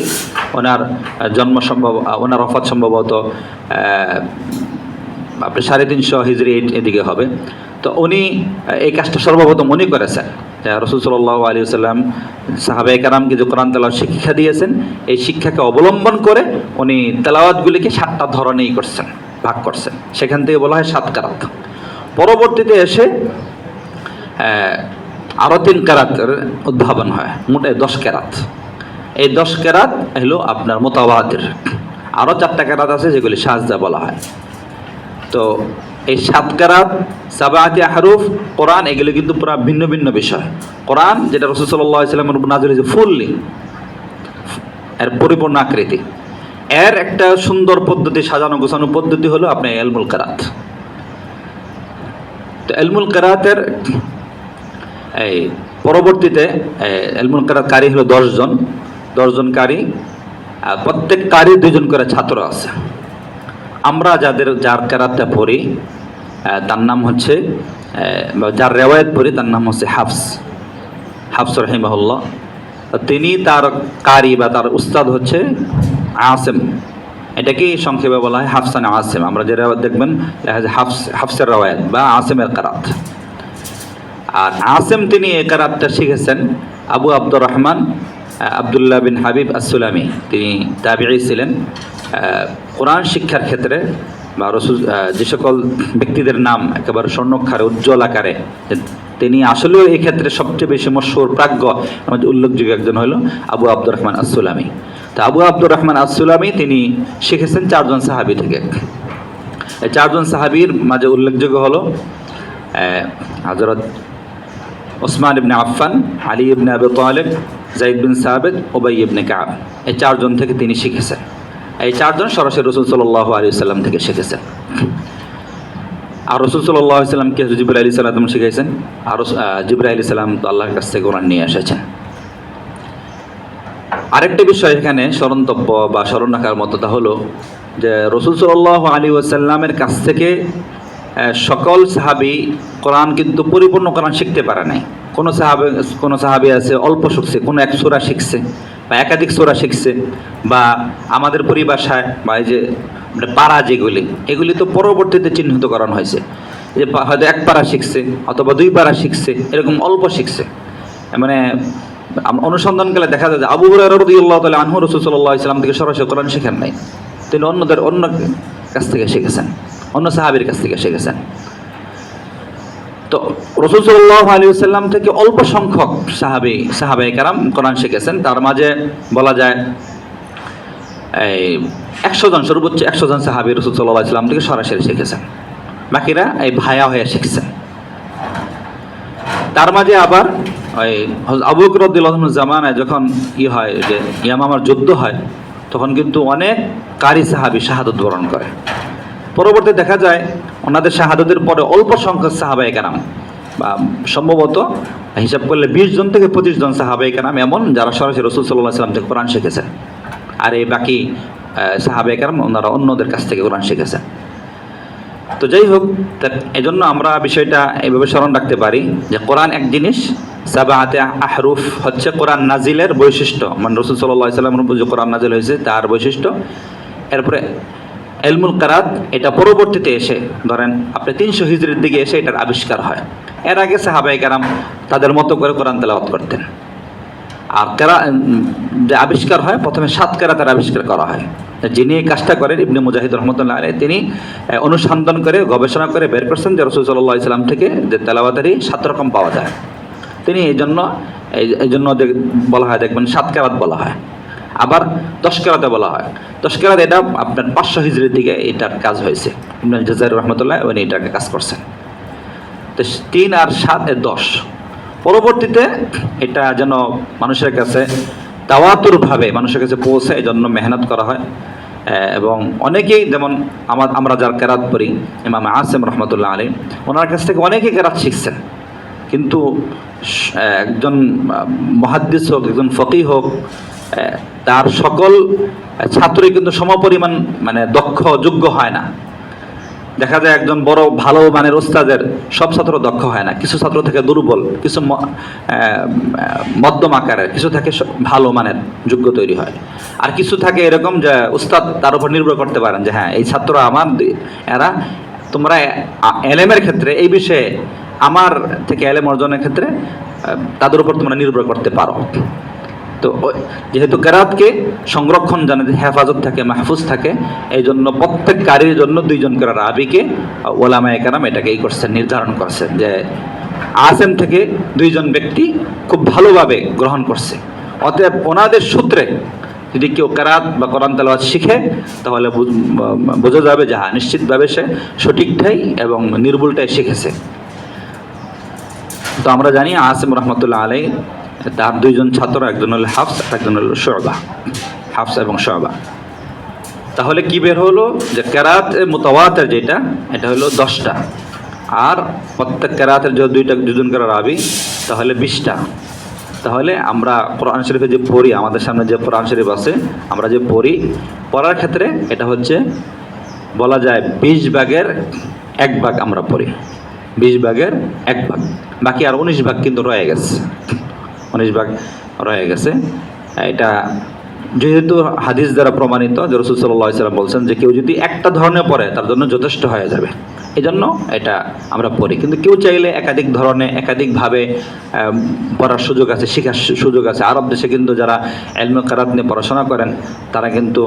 ওনার জন্ম ওনার ওফাত সম্ভবত আপনার 350 হিজরি এদিকে হবে। তো উনি এই কাজটা সর্বপ্রথম উনি করেছেন। রাসূল সাল্লাল্লাহু আলাইহি ওয়াসাল্লাম সাহাবায়ে কেরামকে যে কোরআন তেলাওয়াত শিক্ষা দিয়েছেন, এই শিক্ষাকে অবলম্বন করে উনি তেলাওয়াতগুলিকে 7টা ধরনেই করছেন। ভাগ করছেন, সেখান থেকে বলা হয় 7 কেরাত। পরবর্তীতে এসে আরও 3 কেরাতের উদ্ভাবন হয়, মোট 10 কেরাত। এই 10 কেরাত হলো আপনার মুতাওয়াতির। আরও 4টা কেরাত আছে যেগুলি শাযযা বলা হয়। তো এই 7 কেরাত, 7 আহরুফ, কোরআন, এগুলো কিন্তু পুরো ভিন্ন ভিন্ন বিষয়। কোরআন যেটা রাসূল সাল্লাল্লাহু আলাইহি ওয়াসাল্লামের উপর নাযিল হয়েছে ফুললি, এর পরিপূর্ণ আকৃতি, এর একটা সুন্দর পদ্ধতি, সাজানো গোছানো পদ্ধতি হলো আপনার ইলমুল কিরাত। তো ইলমুল কিরাতের এই পরবর্তীতে ইলমুল কিরাত কারি হলো 10 জন, 10 জন কারি। প্রত্যেক কারি 2 জন করে ছাত্র আছে। আমরা যার কেরাতটা পড়ি তার নাম হচ্ছে, যার রেওয়ায়াত পড়ি তার নাম হচ্ছে হাফস রাহিমাহুল্লাহ। তিনি, তার কারি বা তার উস্তাদ হচ্ছে আসিম। এটাকেই সংক্ষেপে বলা হয় হাফসান আসিম। আমরা যে রেওয়ায়াত দেখবেন হাফসের রেওয়ায়াত বা আসিমের কেরাত। আর আসিম তিনি এই কেরাতটা শিখেছেন আবু আব্দুর রহমান আবদুল্লাহ বিন হাবিব আস-সুলামি। তিনি তাবিঈ ছিলেন। কোরআন শিক্ষার ক্ষেত্রে বা রাসূল যে সকল ব্যক্তিদের নাম একেবারে স্বর্ণাক্ষরে উজ্জ্বল আকারে, তিনি আসলেও এই ক্ষেত্রে সবচেয়ে বেশি মশহুর প্রাজ্ঞ আমাদের উল্লেখযোগ্য একজন হলো আবু আব্দুর রহমান আস-সুলামি। তো আবু আব্দুর রহমান আস-সুলামি তিনি শিখেছেন 4 জন সাহাবী থেকে। এই 4 জন সাহাবীর মাঝে উল্লেখযোগ্য হলো হযরত ওসমান ইবনে আফফান, আলী ইবনে আবি তালিব, যায়েদ বিন সাবিত, উবাই ইবনে কাব। এই 4 জন থেকে তিনি শিখেছেন। এই 4 জন সরাসরি রাসূল সাল্লাল্লাহু আলাইহি ওয়াসাল্লাম থেকে শিখেছেন। আর রাসূল সাল্লাল্লাহু আলাইহি ওয়াসাল্লামকে জিবরাইল আলাইহিস সালাম শিখাইছেন। আর জিবরাইল আলাইহিস সালাম তো আল্লাহর কাছ থেকে কোরআন নিয়ে এসেছেন। আরেকটি বিষয় এখানে স্মরণতব্য বা স্মরণ রাখার মতো, তা হলো যে রাসূল সাল্লাল্লাহু আলাইহি ওয়াসাল্লামের কাছ থেকে সকল সাহাবী কোরআন কিন্তু পরিপূর্ণ কোরআন শিখতে পারে নাই। কোনো সাহাবী আছে অল্প শিখছে, কোনো এক সূরা শিখছে বা একাধিক সূরা শিখছে, বা আমাদের পরিভাষায় বা এই যে পারা যেগুলি, এগুলি তো পরবর্তীতে চিহ্নিতকরণ হয়েছে, যে হয়তো 1 পারা শিখছে অথবা 2 পারা শিখছে, এরকম অল্প শিখছে। মানে অনুসন্ধানকালে দেখা যায় যে আবু হুরায়রা রাদিয়াল্লাহু তাআলা আনহু রাসূল সাল্লাল্লাহু আলাইহি ওয়াসাল্লাম থেকে সরাসরি কোরআন শিখেন নাই, তিনি অন্য কাছ থেকে শিখেছেন, অন্য সাহাবীর কাছ থেকে শিখেছেন। তো রাসূল সাল্লাল্লাহু আলাইহি ওয়াসাল্লাম থেকে অল্প সংখ্যক সাহাবায়ে কেরাম কোরআন শিখেছেন। তার মাঝে বলা যায় এই 100 জন, সর্বোচ্চ 100 জন সাহাবী রাসূল সাল্লাল্লাহু আলাইহি ওয়াসাল্লাম থেকে সরাসরি শিখেছেন। বাকিরা এই ভায়া হয়ে শিখছেন। তার মাঝে আবার ওই আবু বকর রাদিয়াল্লাহু আনহু জামানায় যখন হয় যে ইয়ামামার যুদ্ধ হয়, তখন কিন্তু অনেক কারি সাহাবী শাহাদাত বরণ করে। পরবর্তী দেখা যায় ওনাদের শাহাদাতের পরে অল্প সংখ্যক সাহাবায়ে কেরাম, বা সম্ভবত হিসাব করলে 20 জন থেকে 25 জন সাহাবায়ে কেরাম এমন যারা সরাসরি রাসূল সাল্লাল্লাহু আলাইহি ওয়াসাল্লাম থেকে কোরআন শিখেছেন। আর এই বাকি সাহাবায়ে কেরাম ওনারা অন্যদের কাছ থেকে কোরআন শিখেছেন। তো যাই হোক, এজন্য আমরা বিষয়টা এইভাবে স্মরণ রাখতে পারি যে কোরআন এক জিনিস, 7 আহরুফ হচ্ছে কোরআন নাজিলের বৈশিষ্ট্য, মানে রাসূল সাল্লাল্লাহু আলাইহি ওয়াসাল্লামের উপর যে কোরআন নাজিল হয়েছে তার বৈশিষ্ট্য। এরপরে ইলমুল কিরাত, এটা পরবর্তীতে এসে ধরেন আপনি 300 হিজরির দিকে এসে এটার আবিষ্কার হয়। এর আগে সাহাবায়ে কেরাম তাদের মতো করে কোরআন তেলাওয়াত করতেন। আর যে আবিষ্কার হয়, প্রথমে 7 কেরাতের আবিষ্কার করা হয়। যিনি এই কাজটা করেন ইবনে মুজাহিদ রাহমাতুল্লাহ আলাইহি, তিনি অনুসন্ধান করে গবেষণা করে বের করছেন যে রাসূল সাল্লাল্লাহু আলাইহি ওয়াসাল্লাম থেকে যে তেলাওয়াতেরই 7 রকম পাওয়া যায়। তিনি এই জন্য বলা হয়, দেখবেন 7 কেরাত বলা হয়। আবার 10 কেরাতে বলা হয়। 10 কেরাত এটা আপনার 500 হিজরির দিকে এটার কাজ হয়েছে। ইবনে জাযার রাহমাতুল্লাহ উনি এটাকে কাজ করছেন। তো 3 আর 7 এ 10। পরবর্তীতে এটা যেন মানুষের কাছে তাওয়াতুরভাবে মানুষের কাছে পৌঁছে, এই জন্য মেহনত করা হয়। এবং অনেকেই, যেমন আমরা যার কেরাত পড়ি ইমাম আসিম রাহমাতুল্লাহ আলাইহি, ওনার কাছ থেকে অনেকেই কেরাত শিখছেন। কিন্তু একজন মুহাদ্দিস হোক, একজন ফকিহ হোক, তার সকল ছাত্রই কিন্তু সমপরিমাণ মানে দক্ষ যোগ্য হয় না। দেখা যায় একজন বড় ভালো মানের ওস্তাদের সব ছাত্র দক্ষ হয় না, কিছু ছাত্র থেকে দুর্বল, কিছু মধ্যম আকারের, কিছু থাকে ভালো মানের যোগ্য তৈরি হয়। আর কিছু থাকে এরকম যে উস্তাদ তার উপর নির্ভর করতে পারেন যে হ্যাঁ এই ছাত্র আমার, তোমরা এলেমের ক্ষেত্রে এই বিষয়ে আমার থেকে এলেম অর্জনের ক্ষেত্রে তাদের উপর তোমরা নির্ভর করতে পারো। তো যেহেতু কেরাতকে সংরক্ষণ জানে, হেফাজত থাকে, মাহফুজ থাকে, এই জন্য প্রত্যেক কারির জন্য দুইজন করে রাবিকে ওলামায়ে কেরাম এটাকে করছেন, নির্ধারণ করছেন যে আসেম থেকে দুইজন ব্যক্তি খুব ভালোভাবে গ্রহণ করছে। অতএব ওনাদের সূত্রে যদি কেউ কেরাত বা কোরআন তেলাওয়াত শিখে তাহলে বোঝা যাবে যে হ্যাঁ, নিশ্চিতভাবে সে সঠিকটাই এবং নির্ভুলটাই শিখেছে। তো আমরা জানি আসিম রহমতুল্লাহ আলাই তার দুইজন ছাত্র, একজন হল হাফস, একজন হল শুবা, হাফস এবং শুবা। তাহলে কি বের হলো যে কেরাত মুতাওয়াতির যেটা, এটা হলো 10টা, আর প্রত্যেক কেরাতের যে দুজন করে রাবি, তাহলে 20টা। তাহলে আমরা কোরআন শরীফে যে পড়ি, আমাদের সামনে যে কোরআন শরীফ আছে, আমরা যে পড়ি, পড়ার ক্ষেত্রে এটা হচ্ছে বলা যায় 20 ভাগের 1 ভাগ আমরা পড়ি, 20 ভাগের 1 ভাগ, বাকি আর 19 ভাগ কিন্তু রয়ে গেছে, 19 ভাগ রয়ে গেছে। এটা যেহেতু হাদিস দ্বারা প্রমাণিত যে রাসূল সাল্লাল্লাহু আলাইহি ওয়াসাল্লাম বলছেন যে কেউ যদি একটা ধরনের পড়ে তার জন্য যথেষ্ট হয়ে যাবে, এই জন্য এটা আমরা পড়ি। কিন্তু কেউ চাইলে একাধিক ধরনে একাধিকভাবে পড়ার সুযোগ আছে, শেখার সুযোগ আছে। আরব দেশে কিন্তু যারা ইলমে কেরাত নিয়ে পড়াশোনা করেন তারা কিন্তু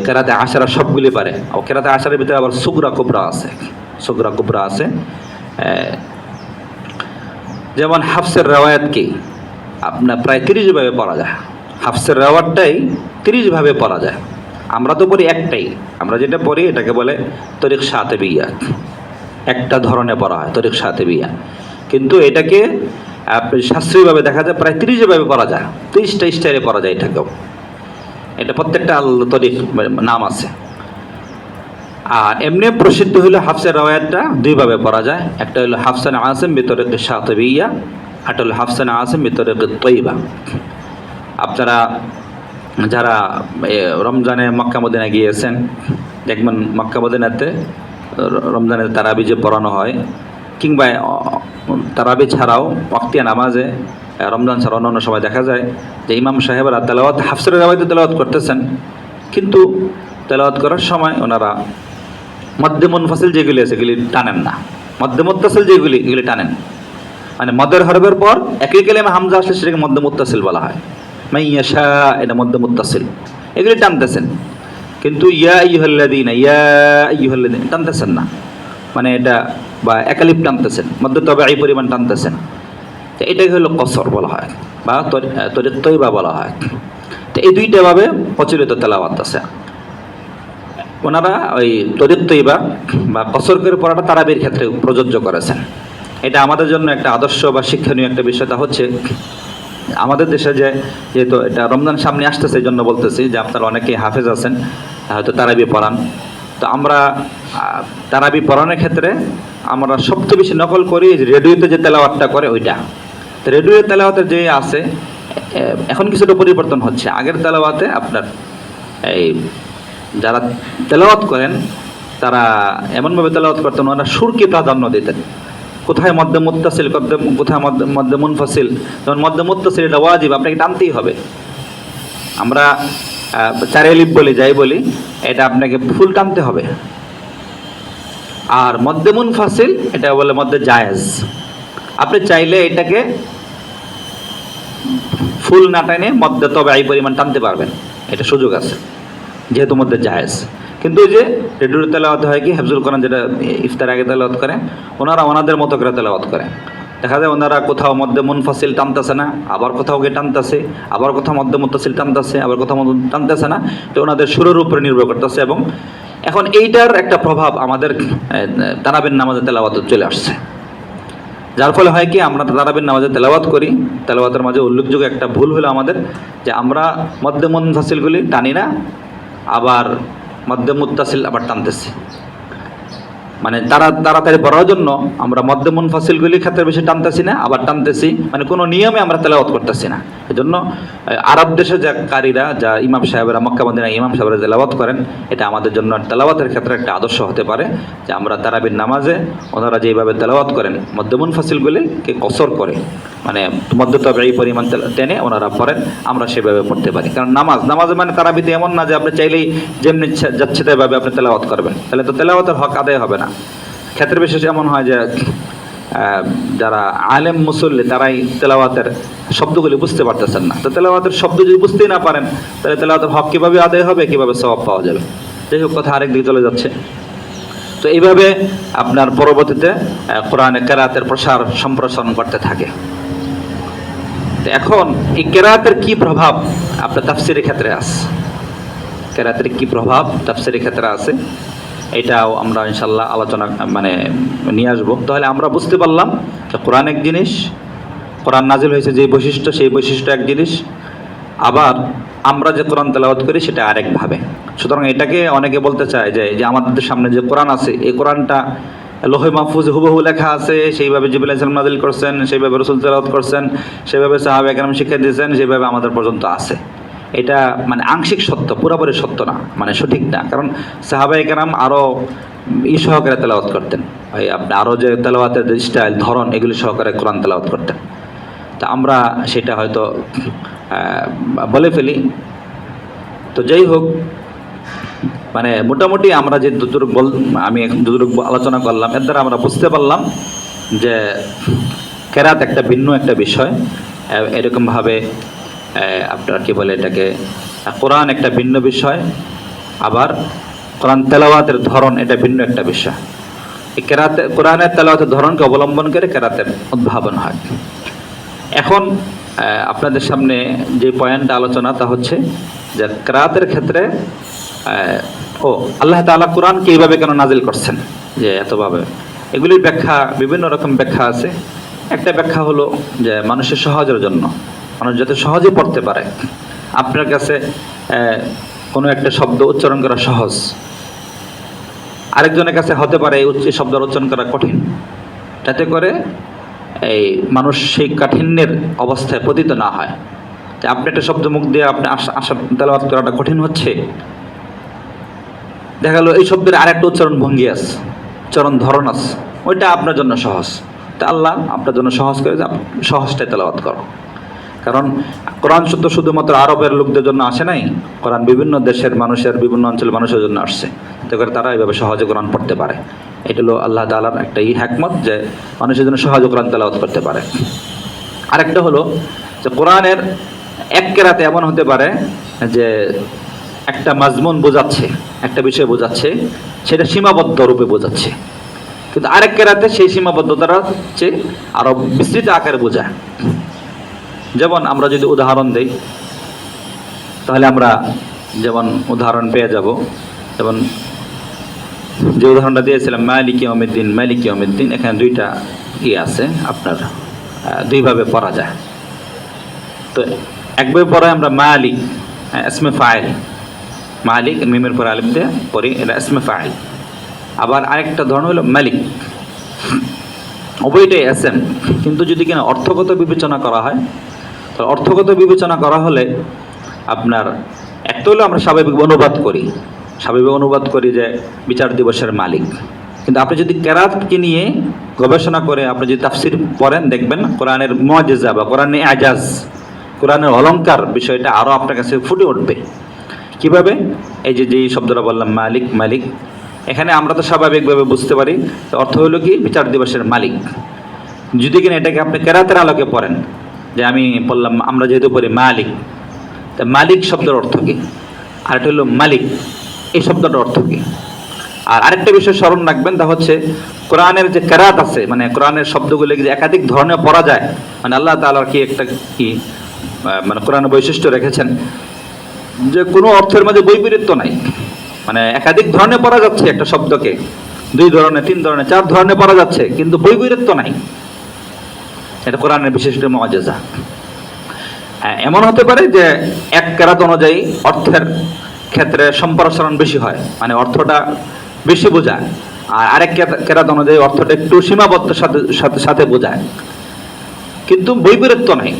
কেরাতে আশারা সবগুলি পারে। ও কেরাতে আশারের ভিতরে আবার সুগরা কুবরা আছে, সুগরা কুবরা আছে। যেমন হাফসের রেওয়ায়াত কি আপনার প্রায় 30 ভাবে পড়া যায়, হাফসের রেওয়ায়াতটাই 30 ভাবে পড়া যায়। আমরা তো পড়ি একটাই, আমরা যেটা পড়ি এটাকে বলে তরিক শাতিবিয়া, একটা ধরনের পড়া হয় তরিক শাতিবিয়া। কিন্তু এটাকে শাস্ত্রীয়ভাবে দেখা যায় প্রায় 30 ভাবে পড়া যায়, 30টা স্টাইলে পড়া যায় এটাকেও। এটা প্রত্যেকটা তরিক নাম আছে। আর এমনি প্রসিদ্ধ হলো হাফসের রেওয়ায়াতটা 2 ভাবে পড়া যায়, একটা হলো হাফসান আসিম বিতরিক শাতিবিয়া, একটা হলো হাফসান আসিম বিতরিক তৈবা। আপনারা যারা রমজানে মক্কা মদিনা গিয়েছেন দেখবেন মক্কা মদিনাতে রমজানের তারাবি যে পড়ানো হয়, কিংবা তারাবি ছাড়াও ওয়াক্তিয়া নামাজে রমজান ছাড়া অন্য সময় দেখা যায় যে ইমাম সাহেবরা তেলাওয়াত হাফসের রেওয়ায়াতে তেলাওয়াত করতেছেন, কিন্তু তেলাওয়াত করার সময় ওনারা মধ্যে মুনফাসিল যেগুলি আছে এগুলি টানেন না, মধ্যে মুত্তাসিল যেগুলি এগুলি টানেন। মানে মদের হরফের পর একই কালিমা হামজা আসলে সেটাকে মধ্যে মুত্তাসিল বলা হয়, মাইয়াশা এটা মধ্যে মুত্তাসিল, এগুলি টানতেছেন। কিন্তু ইয়া আইয়ুহাল্লাযীনা টানতেছেন না, মানে এটা বা একালিপ টানতেছেন, মধ্যে তবে এই পরিমাণ টানতেছেন। তো এটাই হলো কসর বলা হয় বা তরিক তৈবা বলা হয়। তো এই 2টা ভাবে প্রচলিত তেলাওয়াত আছে। ওনারা ওই তরিক তৈবা বা কসর করে পড়াটা তারাবির ক্ষেত্রে প্রযোজ্য করেছেন। এটা আমাদের জন্য একটা আদর্শ বা শিক্ষণীয় একটা বিষয়টা হচ্ছে আমাদের দেশে যেহেতু এটা রমজান সামনে আসতেছে, এই জন্য বলতেছি যে আপনারা অনেকেই হাফেজ আছেন, হয়তো তারাবি পড়ান। তো আমরা তারাবি পড়ানোর ক্ষেত্রে আমরা সবচেয়ে বেশি নকল করি রেডিওতে যে তেলাওয়াতটা করে ওইটা। তো রেডিও তেলাওয়াতের যে আছে এখন কিছুটা পরিবর্তন হচ্ছে। আগের তেলাওয়াতে আপনার এই যারা তেলাওয়াত করেন তারা এমনভাবে তেলাওয়াত করতেন, ওনারা সুরকে প্রাধান্য দিতেন। কোথায় মধ্যে মুত্তাসিল, কোথায় মধ্যে মুনফাসিল। যেমন মধ্যে মুত্তাসিল এটা ওয়াজিব, আপনাকে টানতেই হবে। আমরা 4 আলিফ বলি, যাই বলি, এটা আপনাকে ফুল টানতে হবে। আর মধ্যে মুনফাসিল এটা বলে মধ্যে জায়েজ, আপনি চাইলে এটাকে ফুল না টানে মধ্যে তবে এই পরিমাণ টানতে পারবেন, এটা সুযোগ আছে যেহেতু মধ্যে জায়েজ। কিন্তু ওই যে রেডিওর তেলাওয়াত হয় কি হেফজুল কোরআন যেটা ইফতার আগে তেলাওয়াত করে, ওনারা ওনাদের মতো করে তেলাওয়াত করে। দেখা যায় ওনারা কোথাও মধ্যে মুনফাসিল টানতেছে না, আবার কোথাও গিয়ে টানতেছে, আবার কোথাও মধ্যে মুত্তাসিল টানতেছে, আবার কোথাও টানতেছে না। তো ওনাদের সুরের উপরে নির্ভর করতেছে। এবং এখন এইটার একটা প্রভাব আমাদের তারাবির নামাজে তেলাওয়াতে চলে আসছে, যার ফলে হয় কি আমরা তারাবির নামাজে তেলাওয়াত করি, তেলাওয়াতের মাঝে উল্লেখযোগ্য একটা ভুল হলো আমাদের যে আমরা মধ্যে মুনফাসিলগুলি টানি না, আবার মধ্যে মুত্তাসিল আবার টানতেছি। মানে তাড়াতাড়ি পড়ার জন্য আমরা মধ্যে মুনফাসিলগুলি ক্ষেত্রে বেশি টানতেছি না, আবার টানতেছি, মানে কোনো নিয়মে আমরা তেলাওয়াত করতেছি না। এজন্য আরব দেশে যা কারীরা, যা ইমাম সাহেবরা মক্কা মদিনা ইমাম সাহেবরা তেলাওয়াত করেন, এটা আমাদের জন্য তেলাওয়াতের ক্ষেত্রে একটা আদর্শ হতে পারে যে আমরা তারাবির নামাজে ওনারা যেভাবে তেলাওয়াত করেন মধ্যে মুনফাসিলগুলিকে কসর করে, মানে মধ্য তবে এই পরিমাণ টেনে ওনারা পড়েন, আমরা সেভাবে পড়তে পারি। কারণ নামাজে মানে তারাবিতে এমন না যে আপনি চাইলেই যেমনি যাচ্ছে তাইভাবে আপনি তেলাওয়াত করবেন, তাহলে তো তেলাওয়াতের হক আদায় হবে না। ক্ষেত্রে বিশেষ এমন হয় যে যারা আলেম মুসল্লি তারাই তেলাওয়াতের শব্দগুলি বুঝতে পারতেছেন না। তো তেলাওয়াতের শব্দ যদি বুঝতেই না পারেন, তাহলে তেলাওয়াতের হক কীভাবে আদায় হবে, কীভাবে সওয়াব পাওয়া যাবে? যাই হোক, কথা আরেক দিকে চলে যাচ্ছে। তো এইভাবে আপনার পরবর্তীতে কোরআনে কেরাতের প্রসার সম্প্রসারণ করতে থাকে। তো এখন এই কেরাতের কি প্রভাব আপনার তাফসিরের ক্ষেত্রে আছে, কেরাতের কি প্রভাব তাফসিরের ক্ষেত্রে আছে, এটাও আমরা ইনশাল্লাহ আলোচনা নিয়ে আসবো। তাহলে আমরা বুঝতে পারলাম যে কোরআন এক জিনিস, কোরআন নাজিল হয়েছে যে বৈশিষ্ট্য, সেই বৈশিষ্ট্য এক জিনিস, আবার আমরা যে কোরআন তেলাওয়াত করি সেটা আরেকভাবে। সুতরাং এটাকে অনেকে বলতে চায় যে আমাদের সামনে যে কোরআন আছে, এই কোরআনটা লোহে মাহফুজ হুবহু লেখা আছে, সেইভাবে জিবরাইল আলাইহিস সালাম নাজিল করছেন, সেইভাবে রাসূল তেলাওয়াত করছেন, সেইভাবে সাহাবায়ে কেরাম শিক্ষা দিয়েছেন, সেইভাবে আমাদের পর্যন্ত আছে। এটা আংশিক সত্য, পুরোপুরি সত্য না, সঠিক না। কারণ সাহাবায়ে কেরাম আরও সহকারে তেলাওয়াত করতেন, আপনি আরও যে তেলাওয়াতের যে স্টাইল, ধরন, এগুলি সহকারে কোরআন তেলাওয়াত করতেন। তা আমরা সেটা হয়তো বলে ফেলি। তো যাই হোক, মোটামুটি আমরা যে আমি যতটুকু আলোচনা করলাম, এর দ্বারা আমরা বুঝতে পারলাম যে কেরাত একটা ভিন্ন একটা বিষয়। এরকমভাবে আপনার কি বলে এটাকে, কোরআন একটা ভিন্ন বিষয়, আবার কোরআন তেলাওয়াতের ধরন এটা ভিন্ন একটা বিষয়। এই কোরআনের তেলাওয়াতের ধরনকে অবলম্বন করে কেরাতের উদ্ভাবন হয়। এখন আপনাদের সামনে যে পয়েন্টটা আলোচনা, তা হচ্ছে যে কেরাতের ক্ষেত্রে আল্লাহ তাআলা কোরআনকে এইভাবে কেন নাজিল করছেন, যে এতভাবে, এগুলির ব্যাখ্যা, বিভিন্ন রকম ব্যাখ্যা আছে। একটা ব্যাখ্যা হলো যে মানুষের সহজের জন্য, মানুষ যাতে সহজে পড়তে পারে। আপনার কাছে কোনো একটা শব্দ উচ্চারণ করা সহজ, আরেকজনের কাছে হতে পারে এই শব্দের উচ্চারণ করা কঠিন, যাতে করে এই মানুষ সেই কাঠিন্যের অবস্থায় পতিত না হয়। যে আপনি একটা শব্দ মুখ দিয়ে আপনি আশা তেলাওয়াত করাটা কঠিন হচ্ছে, দেখা গেল এই শব্দের আরেকটা উচ্চারণ ভঙ্গি আছে, উচ্চারণ ধরন আছে, ওইটা আপনার জন্য সহজ। তা আল্লাহ আপনার জন্য সহজ করে যে সহজটাই তেলাওয়াত করো। কারণ কোরআন শুধুমাত্র আরবের লোকদের জন্য আসে নাই, কোরআন বিভিন্ন দেশের মানুষের, বিভিন্ন অঞ্চলের মানুষের জন্য আসছে, যাতে করে তারা এইভাবে সহজে কোরআন পড়তে পারে। এটা হলো আল্লাহ তাআলার একটা হিকমত, যে মানুষের জন্য সহজে কোরআন তেলাওয়াত করতে পারে। আরেকটা হলো যে কোরআনের এক কেরাতে এমন হতে পারে যে একটা মাজমুন বোঝাচ্ছে, একটা বিষয় বোঝাচ্ছে, সেটা সীমাবদ্ধ রূপে বোঝাচ্ছে, কিন্তু আরেক কেরাতে সেই সীমাবদ্ধতাটা হচ্ছে আরো বিস্তৃত আকারে বোঝায়। যেমন আমরা যদি উদাহরণ দেই, তাহলে আমরা যেমন উদাহরণ পেয়ে যাব। যেমন যে উদাহরণটা দিয়েছিলাম, মালিক ইয়াউমিদ্দিন, মালিক ইয়াউমিদ্দিন, এখানে দুইটা আছে, আপনার দুইভাবে পড়া যায়। তো একভাবে পড়ায় আমরা মালিক, ইসমে ফাইল, মালিক মিমের পর আলিফ দিয়ে পড়ি, এটা ইসমে ফাইল। আবার আরেকটা ধরন হলো মালিক, উভয়টাই এসএম, কিন্তু যদি কিনা অর্থগত বিবেচনা করা হয়, তাহলে অর্থগত বিবেচনা করা হলে আপনার একটা হলো আমরা স্বাভাবিক অনুবাদ করি যে বিচার দিবসের মালিক। কিন্তু আপনি যদি কেরাতকে নিয়ে গবেষণা করে আপনি যদি তাফসির পড়েন, দেখবেন কোরআনের মুআজিজা বা কোরআনের এজাজ, কোরআনের অলংকার বিষয়টা আরও আপনার কাছে ফুটে উঠবে। কিভাবে? এই যে শব্দটা বললাম মালিক, মালিক, এখানে আমরা তো স্বাভাবিকভাবে বুঝতে পারি অর্থ হলো কি বিচার দিবসের মালিক। যদি কিনা এটাকে আপনি কেরাতের আলোকে পড়েন, যে আমি বললাম আমরা যেহেতু পড়ি মালিক, তা মালিক শব্দের অর্থ কি, আর এটা হলো মালিক, এই শব্দটার অর্থ কি। আর আরেকটা বিষয় স্মরণ রাখবেন, তা হচ্ছে কোরআনের যে কেরাত আছে, কোরআনের শব্দগুলো যে একাধিক ধরনের পড়া যায়, আল্লাহ তাআলার কি একটা কোরআনের বৈশিষ্ট্য রেখেছেন যে কোনো অর্থের মাঝে বৈপরীত্য নাই, একাধিক ধরনের পড়া যাচ্ছে একটা শব্দকে, 2 ধরনের, 3 ধরনের, 4 ধরনের পড়া যাচ্ছে, কিন্তু বৈপরীত্য নাই। এটা কোরআনের বিশিষ্ট মুআজিজা। এমন হতে পারে যে এক কেরাত অনুযায়ী অর্থের ক্ষেত্রে সম্প্রসারণ বেশি হয়, অর্থটা বেশি বোঝায়, আর আরেক কেরাত অনুযায়ী অর্থটা একটু সীমাবদ্ধ সাথে বোঝায়, কিন্তু বৈপরীত্য নাই।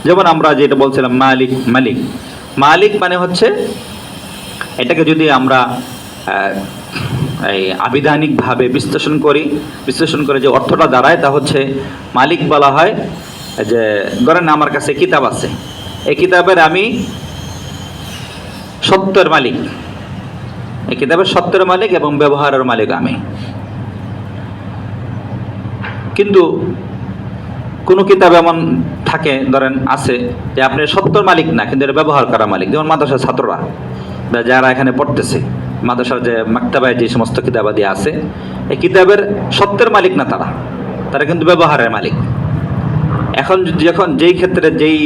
যেমন আমরা যেটা বলছিলাম মালিক, মালিক, মালিক হচ্ছে, এটাকে যদি আমরা এই আবিধানিকভাবে বিশ্লেষণ করে যে অর্থটা দাঁড়ায়, তা হচ্ছে মালিক বলা হয় যে ধরেন আমার কাছে কিতাব আছে, এই কিতাবের আমি সত্যের মালিক, এই কিতাবের সত্যের মালিক এবং ব্যবহারের মালিক আমি। কিন্তু কোনো কিতাব এমন থাকে, ধরেন আছে যে আপনি সত্যর মালিক না, কিন্তু এটা ব্যবহার করা মালিক। যেমন মাদ্রাসার ছাত্ররা বা যারা এখানে পড়তেছে, মাদ্রাসার যে মাকতাবায় যে সমস্ত কিতাবাদি আছে, এই কিতাবের সত্যের মালিক না তারা, তারা কিন্তু ব্যবহারের মালিক। এখন যখন যেই ক্ষেত্রে যেই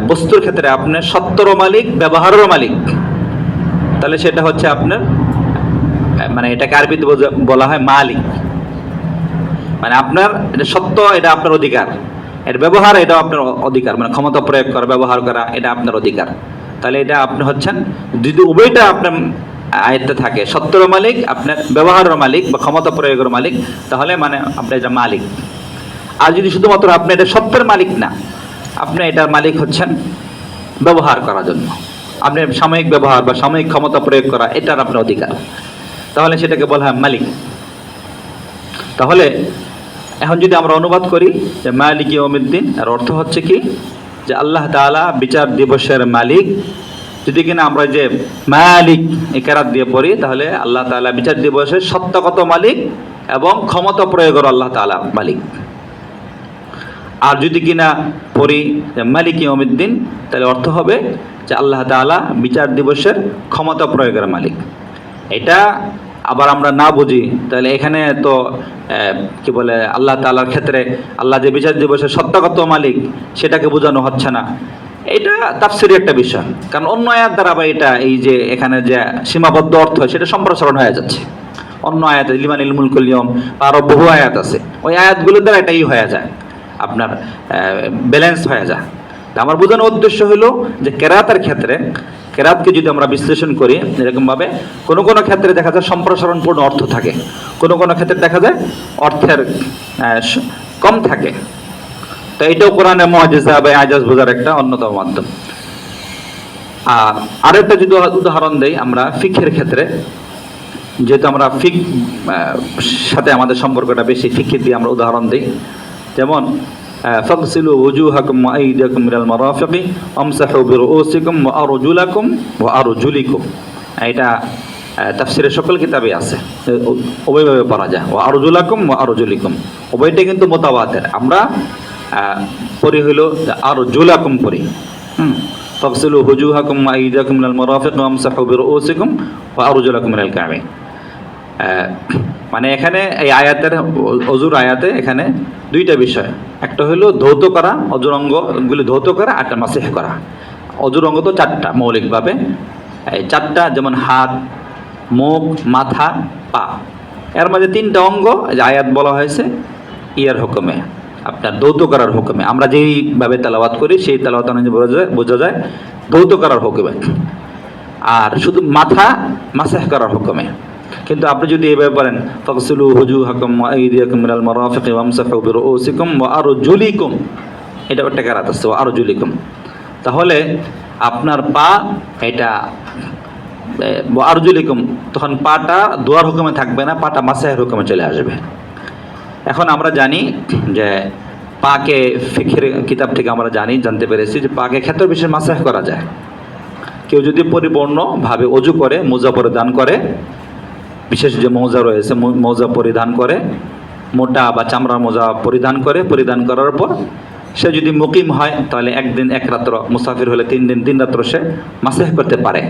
বস্তুর ক্ষেত্রে আপনার সত্যরও মালিক, ব্যবহারেরও মালিক, তাহলে সেটা হচ্ছে আপনার মানে এটাকে আরবিতে বলা হয় মালিক। মানে আপনার এটা সত্য, এটা আপনার অধিকার, এর ব্যবহার এটাও আপনার অধিকার, মানে ক্ষমতা প্রয়োগ করা, ব্যবহার করা, এটা আপনার অধিকার। তাহলে এটা আপনি হচ্ছেন, যদি উভয়টা আপনার আয়ত্তে থাকে, সত্যের মালিক, আপনার ব্যবহারের মালিক বা ক্ষমতা প্রয়োগের মালিক, তাহলে মানে আপনি এটা মালিক। আর যদি শুধুমাত্র আপনি এটা সত্যের মালিক না, আপনি এটার মালিক হচ্ছেন ব্যবহার করার জন্য, আপনি সাময়িক ব্যবহার বা সাময়িক ক্ষমতা প্রয়োগ করা, এটার আপনার অধিকার, তাহলে সেটাকে বলা হয় মালিক। তাহলে এখন যদি আমরা অনুবাদ করি যে মালিক ইয়াউমিদ্দিন, এর অর্থ হচ্ছে কি যে আল্লাহ তাআলা বিচার দিবসের মালিক। যদি কিনা আমরা যে মালিক এই কেরাত দিয়ে পড়ি, তাহলে আল্লাহ তাআলা বিচার দিবসের সত্যগত মালিক এবং ক্ষমতা প্রয়োগের আল্লাহ তাআলা মালিক। আর যদি কিনা পড়ি যে মালিক ইয়াউমিদ্দিন, তাহলে অর্থ হবে যে আল্লাহ তাআলা বিচার দিবসের ক্ষমতা প্রয়োগের মালিক। এটা আবার আমরা না বুঝি, তাহলে এখানে তো কি বলে আল্লাহ তাআলার ক্ষেত্রে আল্লাহ যে বিচার দিবসের সত্যগত মালিক, সেটাকে বোঝানো হচ্ছে না। এটা তাফসীরের একটা বিষয়, কারণ অন্য আয়াত দ্বারা বা এটা এই যে এখানে যে সীমাবদ্ধ অর্থ সেটা সম্প্রসারণ হয়ে যাচ্ছে। অন্য আয়াত লিমানিল মুলকুল ইয়াউম, আরো বহু আয়াত আছে, ওই আয়াতগুলোর দ্বারা এটাই হয়ে যায়, আপনার ব্যালেন্স হয়ে যায়। আমার বোঝানোর উদ্দেশ্য হলো যে কেরাতের ক্ষেত্রে, কেরাতকে যদি আমরা বিশ্লেষণ করি এরকমভাবে, কোনো কোনো ক্ষেত্রে দেখা যায় সম্প্রসারণপূর্ণ অর্থ থাকে, কোনো কোনো ক্ষেত্রে দেখা যায় অর্থের কম থাকে। তো এটাও কোরআনের মুআজিজা বা আজাজ বোঝার একটা অন্যতম মাধ্যম। আর আরেকটা যদি উদাহরণ দেই আমরা ফিকহের ক্ষেত্রে, যেহেতু আমরা ফিক সাথে আমাদের সম্পর্কটা বেশি, ফিকহের দিয়ে আমরা উদাহরণ দিই। যেমন ফাগসিলু ওয়ুজুহাকুম ওয়া আইদিয়াকুম ইলাল মারাফিকি ওয়ামসাহু বিরুউসিকুম ওয়া আরজুলাকুম ওয়া আরজুলিকুম। এটা তাফসীরের সকল কিতাবে আছে, উভয়ভাবে পড়া যায়, ওয়া আরজুলাকুম ওয়া আরজুলিকুম। উভয়টা কিন্তু মুতাওয়াতির। আমরা পড়ি হলো আরজুলাকুম পড়ি, ফাগসিলু ওয়ুজুহাকুম ওয়া আইদিয়াকুম ইলাল মারাফিকি ওয়ামসাহু বিরুউসিকুম ওয়া আরজুলাকুম ইলাল কা'বাইন। মানে এখানে এই আয়াতের, অজুর আয়াতে এখানে দুইটা বিষয়। একটা হলো ধৌত করা, অজুর অঙ্গগুলি ধৌত করা, আরটা মাসিহ করা। অজুর অঙ্গ তো চারটা মৌলিকভাবে, এই চারটা, যেমন হাত, মুখ, মাথা, পা। এর মাঝে তিনটা অঙ্গ যে আয়াত বলা হয়েছে ইয়ার হুকুমে, আপনার ধৌত করার হুকুমে। আমরা যেইভাবে তেলাওয়াত করি সেই তেলাওয়াত অনুযায়ী বোঝা যায় ধৌত করার হুকুমে, আর শুধু মাথা মাসিহ করার হুকুমে। কিন্তু আপনি যদি এভাবে বলেন ফাগসিলু ওয়ুজুহাকুম ওয়া আইদিয়াকুম ইলাল মারাফিকি ওয়ামসাহু বিরুউসিকুম ওয়া আরজুলিকুম, এটা একটা কেরাত আছে, ওয়া আরজুলিকুম। তাহলে আপনার পা, এটা ওয়া আরজুলিকুম, তখন পাটা দোয়ার হুকুমে থাকবে না, পাটা মাসিহের হুকুমে চলে আসবে। এখন আমরা জানি যে পাকে, ফিকহের কিতাব থেকে আমরা জানতে পেরেছি যে পাকে ক্ষেত্র বিশেষ মাসিহ করা যায়। কেউ যদি পরিপূর্ণভাবে অজু করে, মোজা পরিধান করে, বিশেষ যে মোজা রয়েছে মোজা পরিধান করে, মোটা বা চামড়ার মোজা পরিধান করে, পরিধান করার পর সে যদি মুকিম হয়, তাহলে একদিন এক রাত্র, মুসাফির হলে 3 দিন 3 রাত্র সে মাসিহ করতে পারে।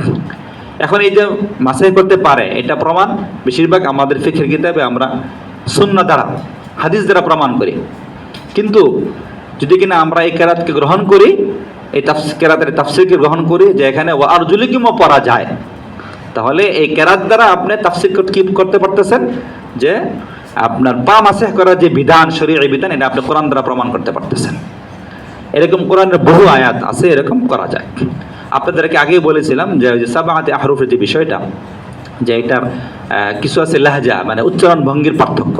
এখন এই যে মাসিহ করতে পারে, এটা প্রমাণ বেশিরভাগ আমাদের ফিকহের কিতাবে আমরা সুন্নাহ দ্বারা, হাদিস দ্বারা প্রমাণ করি। কিন্তু যদি কিনা আমরা এই কেরাতকে গ্রহণ করি, এই কেরাতের তাফসীরকে গ্রহণ করি যে এখানে ওয়া আরজুলিকুমও পড়া যায়, তাহলে এই কেরাত দ্বারা আপনি তাফসীর কি করতে পারতেছেন যে আপনার পা মাসিহ করার যে বিধান, শরীয়ী বিধান, এটা আপনি কোরআন দ্বারা প্রমাণ করতে পারতেছেন। এরকম কোরআনের বহু আয়াত আছে, এরকম করা যায়। আপনাদেরকে আগেই বলেছিলাম যে ওই যে সাবআতি আহরুফের যে বিষয়টা, যে এটার কিছু আছে লাহজা, মানে উচ্চারণ ভঙ্গির পার্থক্য।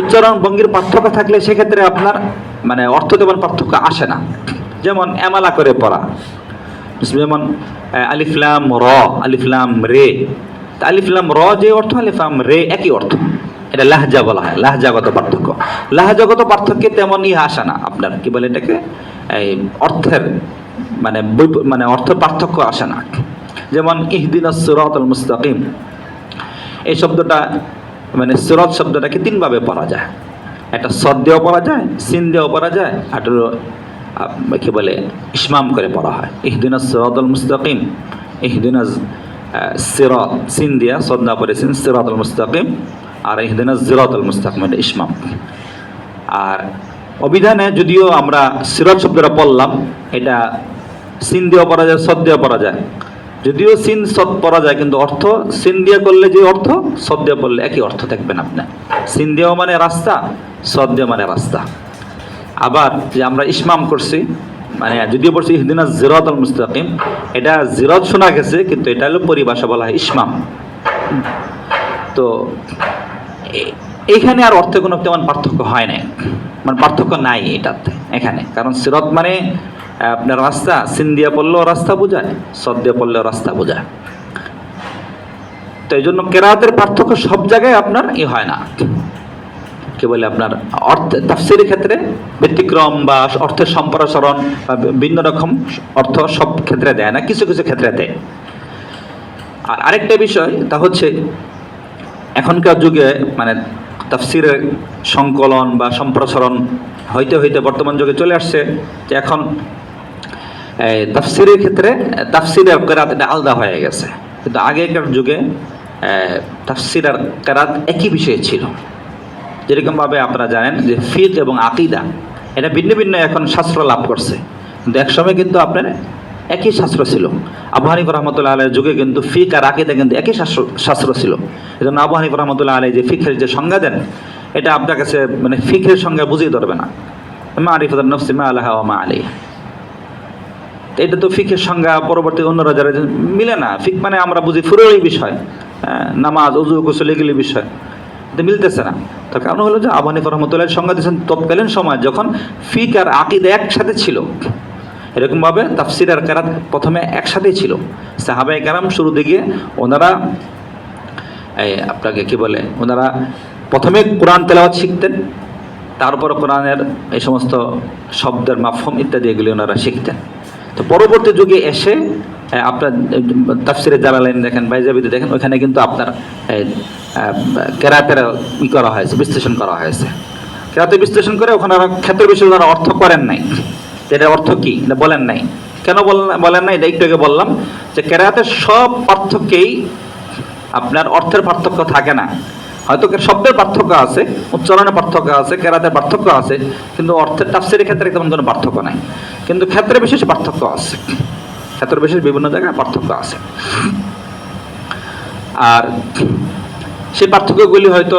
উচ্চারণ ভঙ্গির পার্থক্য থাকলে সেক্ষেত্রে আপনার মানে অর্থ তেমন পার্থক্য আসে না। যেমন এমালা করে পড়া, যেমন আলিফ লাম র, আলিফ লাম রে। আলিফ লাম র যে অর্থ, আলিফ লাম রে একই অর্থ। এটা লাহজা বলা হয়, লাহজাগত পার্থক্য। লাহজাগত পার্থক্যে তেমন আসে না আপনার, কি বলে এটাকে, এই অর্থের মানে অর্থ পার্থক্য আসে না। যেমন ইহদিনাস সিরাতাল মুস্তাকিম, এই শব্দটা মানে সিরাত শব্দটাকে 3 ভাবে পড়া যায়। একটা সদ দিয়েও পড়া যায়, সিন দিয়েও পড়া যায়, আর কি বলে ইসমাম করে পড়া হয়। ইহদিনাস সিরাতাল মুস্তাকিম, ইহদিনাস সিরাত, সিন দিয়া সদ না পড়ে সিন, সিরাতাল মুস্তাকিম, আর ইহদিনাস সিরাতাল মুস্তাকিম এটা ইসমাম। আর অভিধানে যদিও আমরা সিরাত শব্দটা পড়লাম, এটা সিন দিয়েও পড়া যায়, সদ দিয়েও পড়া যায়। যদিও সিন সদ পড়া যায়, কিন্তু অর্থ সিন দিয়ে করলে যে অর্থ, সদ দিয়ে পড়লে একই অর্থ থাকবেন আপনার। সিন দিয়েও মানে রাস্তা, সদ দিয়ে মানে রাস্তা। আবার যে আমরা ইসমাম করছি, মানে যদিও পড়ছি ইহদিনাস সিরাতাল মুস্তাকিম, এটা জিরাত শোনা গেছে, কিন্তু এটা হলো পরিভাষা বলা হয় ইসমাম। তো এইখানে আর অর্থে কোনো তেমন পার্থক্য হয় না, মানে পার্থক্য নাই এটাতে এখানে। কারণ সিরাত মানে আপনার রাস্তা, সিন দিয়ে পড়লেও রাস্তা বোঝায়, সদ দিয়ে পড়লেও রাস্তা বোঝায়। তো এই জন্য কেরাতের পার্থক্য সব জায়গায় আপনার হয় না, কি বলে আপনার অর্থ তাফসীরের ক্ষেত্রে ব্যতিক্রম বা অর্থের সম্প্রসারণ বা ভিন্ন রকম অর্থ সব ক্ষেত্রে দেয় না, কিছু কিছু ক্ষেত্রে দেয়। আর আরেকটা বিষয় তা হচ্ছে এখনকার যুগে মানে তাফসীরের সংকলন বা সম্প্রসারণ হইতে হইতে বর্তমান যুগে চলে আসছে যে এখন তাফসীরের ক্ষেত্রে তাফসীরের কেরাত এটা আলাদা হয়ে গেছে। কিন্তু আগেকার যুগে তাফসীর আর কেরাত একই বিষয় ছিল। যেরকমভাবে আপনারা জানেন যে ফিকহ এবং আকীদা এটা ভিন্ন ভিন্ন এখন শাস্ত্র লাভ করছে, কিন্তু একসময় কিন্তু আপনার একই শাস্ত্র ছিল। আবু হানিফা রাহমাতুল্লাহ আলাইহির যুগে কিন্তু ফিকহ আর আকীদা কিন্তু একই শাস্ত্র ছিল। এজন্য আবু হানিফা রাহমাতুল্লাহ আলাইহি যে ফিকহের যে সংজ্ঞা দেন, এটা আপনার কাছে মানে ফিকহের সংজ্ঞা বুঝিয়ে ধরবে না। মারিফাতুন নফসি মা লাহা ওয়া মা আলাইহা, এটা তো ফিকহের সংজ্ঞা পরবর্তী অন্যরা যারা মিলে না। ফিক মানে আমরা বুঝি ফুরুই বিষয়, নামাজ, ওযু, গোসল এগুলি বিষয়, এটা মিলতেছে না। তার কারণ হলো যে আবু হানিফা রাহমাতুল্লাহ সংজ্ঞা দিয়েছেন তৎকালীন সময় যখন ফিকহ আর আকীদা একসাথে ছিল। এরকমভাবে তাফসীর আর কেরাত প্রথমে একসাথেই ছিল। সাহাবায়ে কেরাম শুরুতে গিয়ে ওনারা আপনাকে কি বলে, ওনারা প্রথমে কোরআন তেলাওয়াত শিখতেন, তারপর কোরআনের এই সমস্ত শব্দের মাফহুম ইত্যাদি এগুলি ওনারা শিখতেন। তো পরবর্তী যুগে এসে আপনার তাফসীরে জালালাইন দেখেন, বাইজাবিতে দেখেন, ওইখানে কিন্তু আপনার কেরাতের করা হয়েছে, বিশ্লেষণ করা হয়েছে। কেরাতে বিশ্লেষণ করে ওখানে ক্ষেত্র বিশেষ অর্থ করেন নাই, এটা অর্থ কি এটা বলেন নাই। কেন বলেন নাই, এটা একটু আগে বললাম যে কেরাতের সব পার্থক্যেই আপনার অর্থের পার্থক্য থাকে না। হয়তো শব্দের পার্থক্য আছে, উচ্চারণের পার্থক্য আছে, কেরাতের পার্থক্য আছে, কিন্তু অর্থের তাফসীরের ক্ষেত্রে তেমন কোনো পার্থক্য নাই। কিন্তু ক্ষেত্রে বিশেষ পার্থক্য আছে, ক্ষেত্র বিশেষ বিভিন্ন জায়গায় পার্থক্য আছে। আর সেই পার্থক্যগুলি হয়তো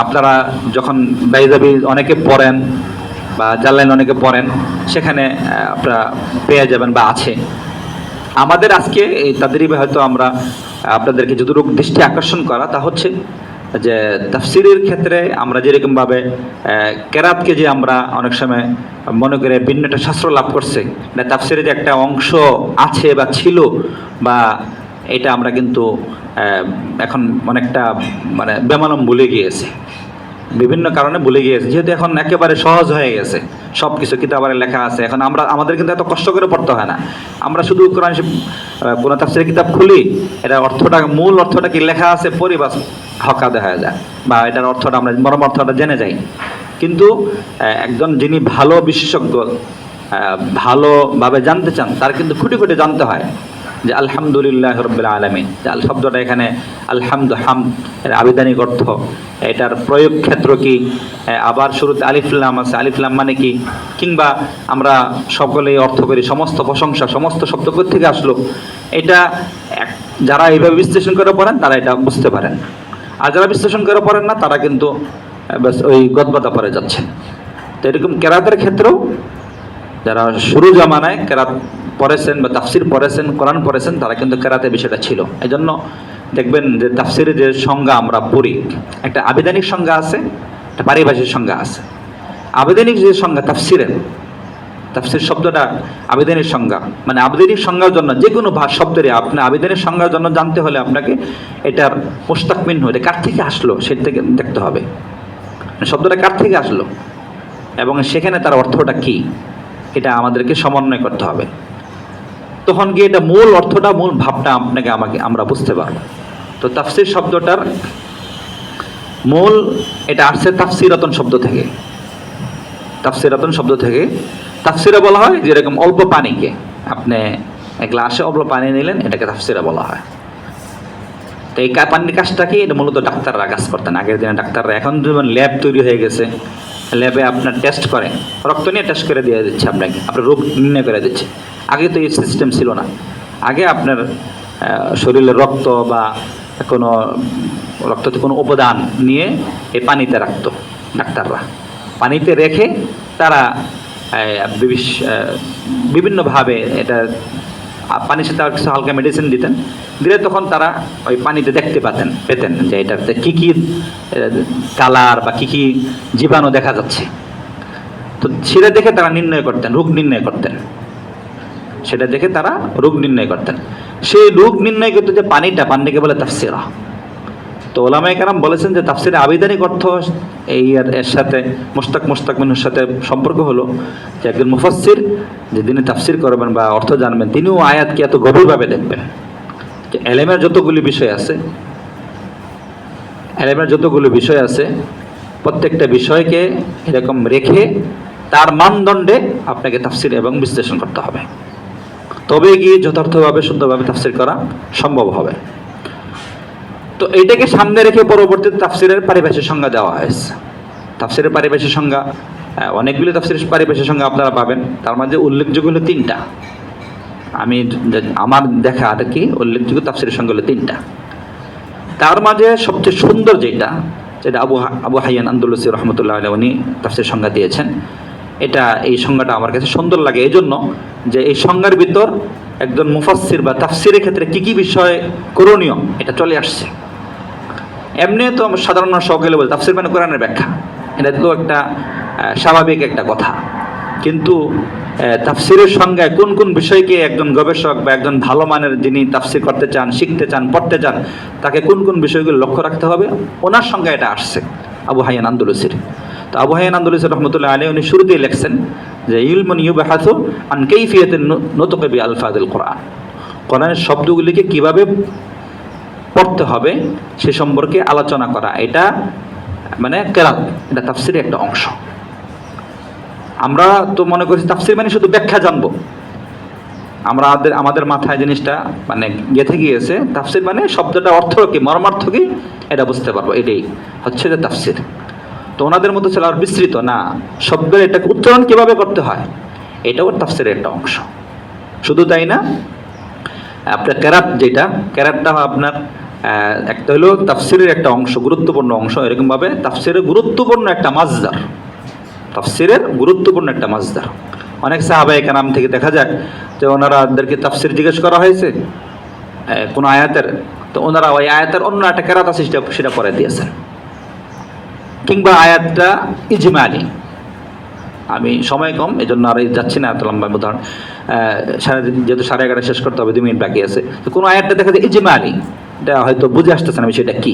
আপনারা যখন বাইজাবি অনেকে পড়েন বা জানলাইন অনেকে পড়েন, সেখানে আপনারা পেয়ে যাবেন বা আছে। আমাদের আজকে এই তাদরিবে হয়তো আমরা আপনাদেরকে যতটুকু দৃষ্টি আকর্ষণ করা তা হচ্ছে যে তাফসীরের ক্ষেত্রে আমরা যেরকমভাবে কেরাতকে যে আমরা অনেক সময় মনে করে ভিন্ন একটা শাস্ত্র লাভ করছে, তাফসীরে যে একটা অংশ আছে বা ছিল, বা এটা আমরা কিন্তু এখন অনেকটা মানে বেমালুম ভুলে গিয়েছি, বিভিন্ন কারণে ভুলে গিয়েছে। যেহেতু এখন একেবারে সহজ হয়ে গেছে, সব কিছু কিতাবে লেখা আছে, এখন আমাদের কিন্তু এত কষ্ট করে পড়তে হয় না। আমরা শুধু কোরআন কোনো তাফসীরের কিতাব খুলি, এটা অর্থটা, মূল অর্থটা কি লেখা আছে পড়ি, বাস হকাদে হয়ে যায়, বা এটার অর্থটা আমরা মর্ম অর্থটা জেনে যাই। কিন্তু একজন যিনি ভালো বিশেষজ্ঞ, ভালোভাবে জানতে চান, তার কিন্তু খুঁটি খুঁটি জানতে হয় যে আলহামদুলিল্লাহ রাব্বিল আলামিন, যে আল শব্দটা এখানে আলহামদু, হাম এর আবিধানিক অর্থ, এটার প্রয়োগ ক্ষেত্র কি, আবার শুরুতে আলিফ লাম আছে, আলিফ লাম মানে কি, কিংবা আমরা সকলেই অর্থ করি সমস্ত প্রশংসা, সমস্ত শব্দ থেকে আসলো। এটা যারা এইভাবে বিশ্লেষণ করে পড়েন তারা এটা বুঝতে পারেন, আর যারা বিশ্লেষণ করে পড়েন না তারা কিন্তু ওই গদবাদা পড়ে যাচ্ছে। তো এরকম কেরাতের ক্ষেত্রেও যারা শুরু জামানায় কেরাত পড়েছেন বা তাফসীর পড়েছেন, কোরআন পড়েছেন, তারা কিন্তু কেরাতের বিষয়টা ছিল। এই জন্য দেখবেন যে তাফসীরের যে সংজ্ঞা আমরা পড়ি, একটা আবিধানিক সংজ্ঞা আছে, একটা পারিভাষিক সংজ্ঞা আছে। আবিধানিক যে সংজ্ঞা তাফসীরের, তাফসীর শব্দটা আবিধানিক সংজ্ঞা, মানে আবিধানিক সংজ্ঞার জন্য যে কোনো শব্দেরই আপনি আবিধানিক সংজ্ঞার জন্য জানতে হলে আপনাকে এটার মুশতাক মিনহু, এটা কার থেকে আসলো সেটা থেকে দেখতে হবে, শব্দটা কার থেকে আসলো এবং সেখানে তার অর্থটা কি, এটা আমাদেরকে সমন্বয় করতে হবে। তখন গিয়ে এটা মূল অর্থটা, মূল ভাবটা আমরা বুঝতে পারবো। তো তাফসীর শব্দটার মূল এটা আসছে তাফসিরাতুন শব্দ থেকে। তাফসিরাতুন শব্দ থেকে তাফসিরা বলা হয় যেরকম অল্প পানিকে আপনি এক গ্লাসে অল্প পানি নিলেন, এটাকে তাফসিরা বলা হয়। তো এই পানির কাজটা কি, এটা মূলত ডাক্তাররা কাজ করতেন আগের দিনে ডাক্তাররা। এখন যেমন ল্যাব তৈরি হয়ে গেছে, ল্যাবে আপনার টেস্ট করেন, রক্ত নিয়ে টেস্ট করে দিয়ে দিচ্ছে আপনাকে, আপনার রোগ নির্ণয় করে দিচ্ছে। আগে তো এই সিস্টেম ছিল না। আগে আপনার শরীরের রক্ত বা কোনো রক্ততে কোনো উপাদান নিয়ে এই পানিতে রাখতো ডাক্তাররা। পানিতে রেখে তারা বিভিন্নভাবে এটা পানির সাথে আর কিছু হালকা মেডিসিন দিতেন, দিলে তখন তারা ওই পানিতে দেখতে পেতেন যে এটাতে কী কী কালার বা কী কী জীবাণু দেখা যাচ্ছে। তো সেটা দেখে তারা নির্ণয় করতেন, রোগ নির্ণয় করতেন। সেটা দেখে তারা রোগ নির্ণয় করতেন। সেই রোগ নির্ণয় করতে যে পানিটাকে বলে তাফসিরা। তো ওলামায়ে কেরাম বলেছেন যে তাফসিরে আবিধানিক অর্থ এই এর সাথে মুশতাক মিনহুর সাথে সম্পর্ক হলো যে একজন মুফাসসির যে যিনি তাফসির করবেন বা অর্থ জানবেন, তিনিও আয়াতকে এত গভীরভাবে দেখবেন যে এলেমের যতগুলি বিষয় আছে প্রত্যেকটা বিষয়কে এরকম রেখে তার মানদণ্ডে আপনাকে তাফসির এবং বিশ্লেষণ করতে হবে, তবে গিয়ে যথার্থভাবে শুদ্ধভাবে তাফসির করা সম্ভব হবে। তো এইটাকে সামনে রেখে পরবর্তীতে তাফসিরের পারিভাষিক সংজ্ঞা দেওয়া হয়েছে। তাফসিরের পারিভাষিক সংজ্ঞা অনেকগুলি তাফসিরের পারিভাষিক সংজ্ঞা আপনারা পাবেন, তার মাঝে উল্লেখযোগ্য হলো 3টা। আমার দেখা আর কি উল্লেখযোগ্য তাফসিরের সংজ্ঞা হলো 3টা। তার মাঝে সবচেয়ে সুন্দর যেটা আবু হাইয়ান আন্দুলুসি রহমতুল্লাহ আলাইহি উনি তাফসির সংজ্ঞা দিয়েছেন। এই সংজ্ঞাটা আমার কাছে সুন্দর লাগে এই জন্য যে এই সংজ্ঞার ভিতর একজন মুফাসসির বা তাফসিরের ক্ষেত্রে কী কী বিষয় করণীয় এটা চলে আসছে। এমনি তো সাধারণ সকলে বলে তাফসির মানে কোরআনের ব্যাখ্যা, এটা তো একটা স্বাভাবিক একটা কথা। কিন্তু তাফসিরের সংজ্ঞায় কোন কোন বিষয়কে একজন গবেষক বা একজন ভালো মানের যিনি তাফসির করতে চান, শিখতে চান, পড়তে চান, তাকে কোন কোন বিষয়গুলো লক্ষ্য রাখতে হবে, ওনার সংজ্ঞা এটা আসছে আবু হাইয়ান আন্দুলুসির। তো আবু হাইয়ান আন্দুলুসি রহমতুল্লাহ আলাইহি উনি শুরুতেই লিখছেন যে ইলমুন ইউবাহাসু আন কাইফিয়াতিন নুতকি বি আলফাযিল কোরআন, কোরআনের শব্দগুলিকে কিভাবে পড়তে হবে সে সম্পর্কে আলোচনা করা। এটা মানে কেরাত, এটা তাফসিরের একটা অংশ। আমরা তো মনে করছি তাফসির মানে শুধু ব্যাখ্যা জানবো, আমাদের মাথায় জিনিসটা মানে গেঁথে গিয়েছে তাফসির মানে শব্দটা অর্থ কি, মর্মার্থ কি এটা বুঝতে পারবো, এটাই হচ্ছে যে তাফসির। তো ওনাদের মতো ছিল আর বিস্তৃত না, শব্দের এটাকে উচ্চারণ কিভাবে করতে হয় এটাও তাফসিরের একটা অংশ। শুধু তাই না, আপনার কেরাতটা আপনার একটা হলো তাফসিরের একটা অংশ, গুরুত্বপূর্ণ অংশ। এরকমভাবে তাফসিরের গুরুত্বপূর্ণ একটা মাজদার। অনেক সাহাবায়ে কেরাম থেকে দেখা যায় যে ওনারাদেরকে তাফসির জিজ্ঞেস করা হয়েছে কোনো আয়াতের, তো ওনারা ওই আয়াতের অন্য একটা কেরাত আছে সেটা পড়ে দিয়েছেন, কিংবা আয়াতটা ইজমালি। আমি সময় কম এই জন্য আর যাচ্ছি না এত লম্বা উদাহরণ, যেহেতু 11:30 শেষ করতে হবে, 2 মিনিট বাকি আছে। তো কোনো আয়াতটা দেখা যায় ইজমালি, এটা হয়তো বুঝে আসতেছে না বিষয়টা কী,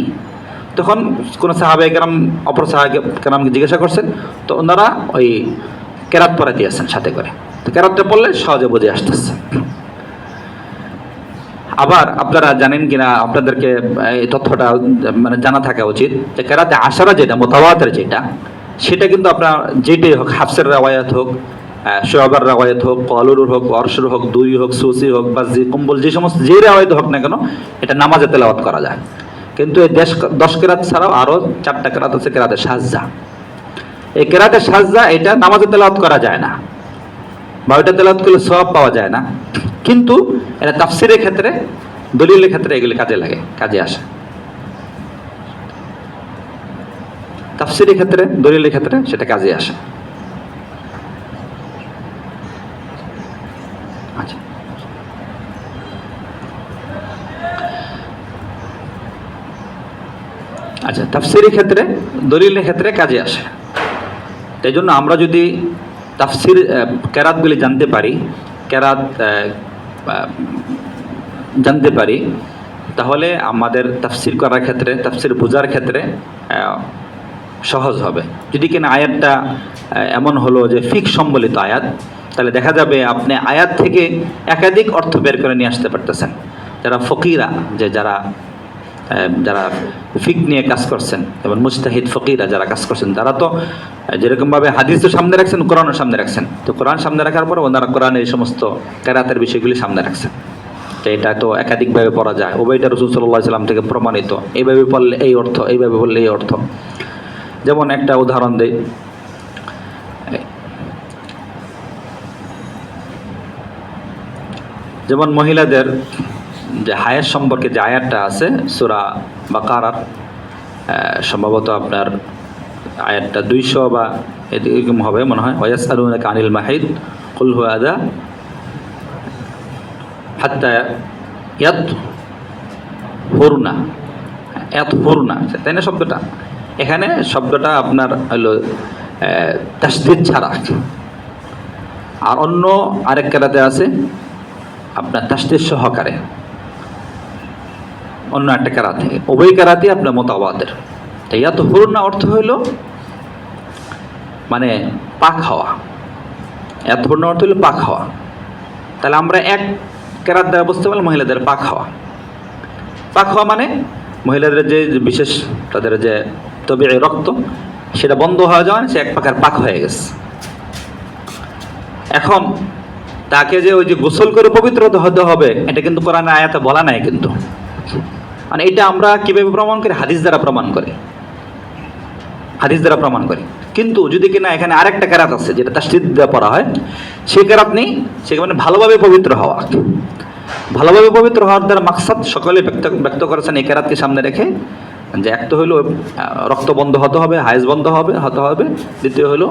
তখন কোনো সাহাবায়ে কেরাম অপর সাহাবায়ে কেরামকে জিজ্ঞাসা করছেন, তো ওনারা ওই কেরাত পড়ে দিয়েছেন সাথে করে। তো কেরাতটা পড়লে সহজে বুঝে আসতেছে। আবার আপনারা জানেন কিনা, আপনাদেরকে এই তথ্যটা মানে জানা থাকা উচিত যে কেরাতে আশারা যেটা মুতাওয়াতির সেটা কিন্তু আপনার যেটাই হোক, হাফসের রাওয়ায়াত হোক, শুআবার রাওয়ায়াত হোক, কলুর হোক, অরশুর হোক, দুই হোক, সুসি হোক, বা কুম্বল, যে সমস্ত যে রাওয়ায়াত হোক না কেন এটা নামাজে তেলাওয়াত করা যায়। কিন্তু এই 10 কেরাত ছাড়াও আরও 4টা কেরাত আছে, কেরাতে শাযযা। এই কেরাতে শাযযা এটা নামাজে তেলাওয়াত করা যায় না, বা ওইটা তেলাওয়াত করলে সওয়াব পাওয়া যায় না, কিন্তু এটা তাফসিরের ক্ষেত্রে, দলিলের ক্ষেত্রে এগুলি কাজে আসে। তাফসিরের ক্ষেত্রে, দলিলের ক্ষেত্রে সেটা কাজে আসে। আচ্ছা, তাফসিরের ক্ষেত্রে, দলিলের ক্ষেত্রে কাজে আসে। তাই জন্য আমরা যদি তাফসির কেরাতগুলি জানতে পারি, তাহলে আমাদের তাফসির করার ক্ষেত্রে, তাফসির বোঝার ক্ষেত্রে সহজ হবে। যদি কিনা আয়াতটা এমন হলো যে ফিক সম্বলিত আয়াত, তাহলে দেখা যাবে আপনি আয়াত থেকে একাধিক অর্থ বের করে নিয়ে আসতে পারতেছেন। যারা ফকিরা, যারা যারা ফিক নিয়ে কাজ করছেন এবং মুজতাহিদ ফকিরা যারা কাজ করছেন, তারা তো যেরকমভাবে হাদিস তো সামনে রাখছেন, কোরআনও সামনে রাখছেন। তো কোরআন সামনে রাখার পর ওনারা কোরআনের এই সমস্ত কেরাতের বিষয়গুলি সামনে রাখছেন। তো এটা তো একাধিকভাবে পড়া যায়, উভয়টা রাসূল সাল্লাল্লাহু আলাইহি সাল্লাম থেকে প্রমাণিত। এইভাবে পড়লে এই অর্থ, এইভাবে বললে এই অর্থ। যেমন একটা উদাহরণ দেই, যেমন মহিলাদের যে হায়াত সম্পর্কে যে আয়াতটা আছে সূরা বাকারার, সম্ভবত আপনার আয়াতটা 200 বা এরকম হবে মনে হয়। ওয়ায়াসআলুনাকা আনিল মাহিদ কুল হুয়া আযা হাত্তা ইয়াতহুরনা, ইয়াতহুরনা, তাই না শব্দটা? এখানে শব্দটা আপনার হলো তাসদীদ ছাড়া, আর অন্য আরেক কেরাতে আছে আপনার তাসদীদ সহকারে, অন্য একটা কেরাতে। উভয় কেরাতে আপনার মুতাওয়াতির। ইয়াতহুরনা অর্থ হইল মানে পাক হওয়া, ইয়াতহুরনা অর্থ হইল পাক হওয়া। তাহলে আমরা এক কেরাত দ্বারা বুঝতে পারলাম মহিলাদের পাক হওয়া। পাক হওয়া মানে মহিলাদের যে বিশেষ তাদের যে তবিঈ রক্ত, সেটা বন্ধ হয়ে যাওয়া, সে এক প্রকার পাক হয়ে গেছে। এখন তাকে যে ওই যে গোসল করে পবিত্র হতে হবে, এটা কিন্তু কোরআনে আয়াতে বলা নাই কিন্তু। মানে এটা আমরা কিভাবে প্রমাণ করি? হাদিস দ্বারা প্রমাণ করি, হাদিস দ্বারা প্রমাণ করি। কিন্তু যদি কিনা এখানে আরেকটা কেরাত আছে যেটা তাসদীদ দিয়ে পড়া হয়, সেই কেরাত নেই, সেখানে ভালোভাবে পবিত্র হওয়া। ভালোভাবে পবিত্র হওয়ার দ্বারা মাকসাদ সকলে ব্যক্ত করেছেন এই কেরাতকে সামনে রেখে, যে এক তো হইলো রক্ত বন্ধ হতে হবে, হায়েজ বন্ধ হতে হবে, দ্বিতীয় হলো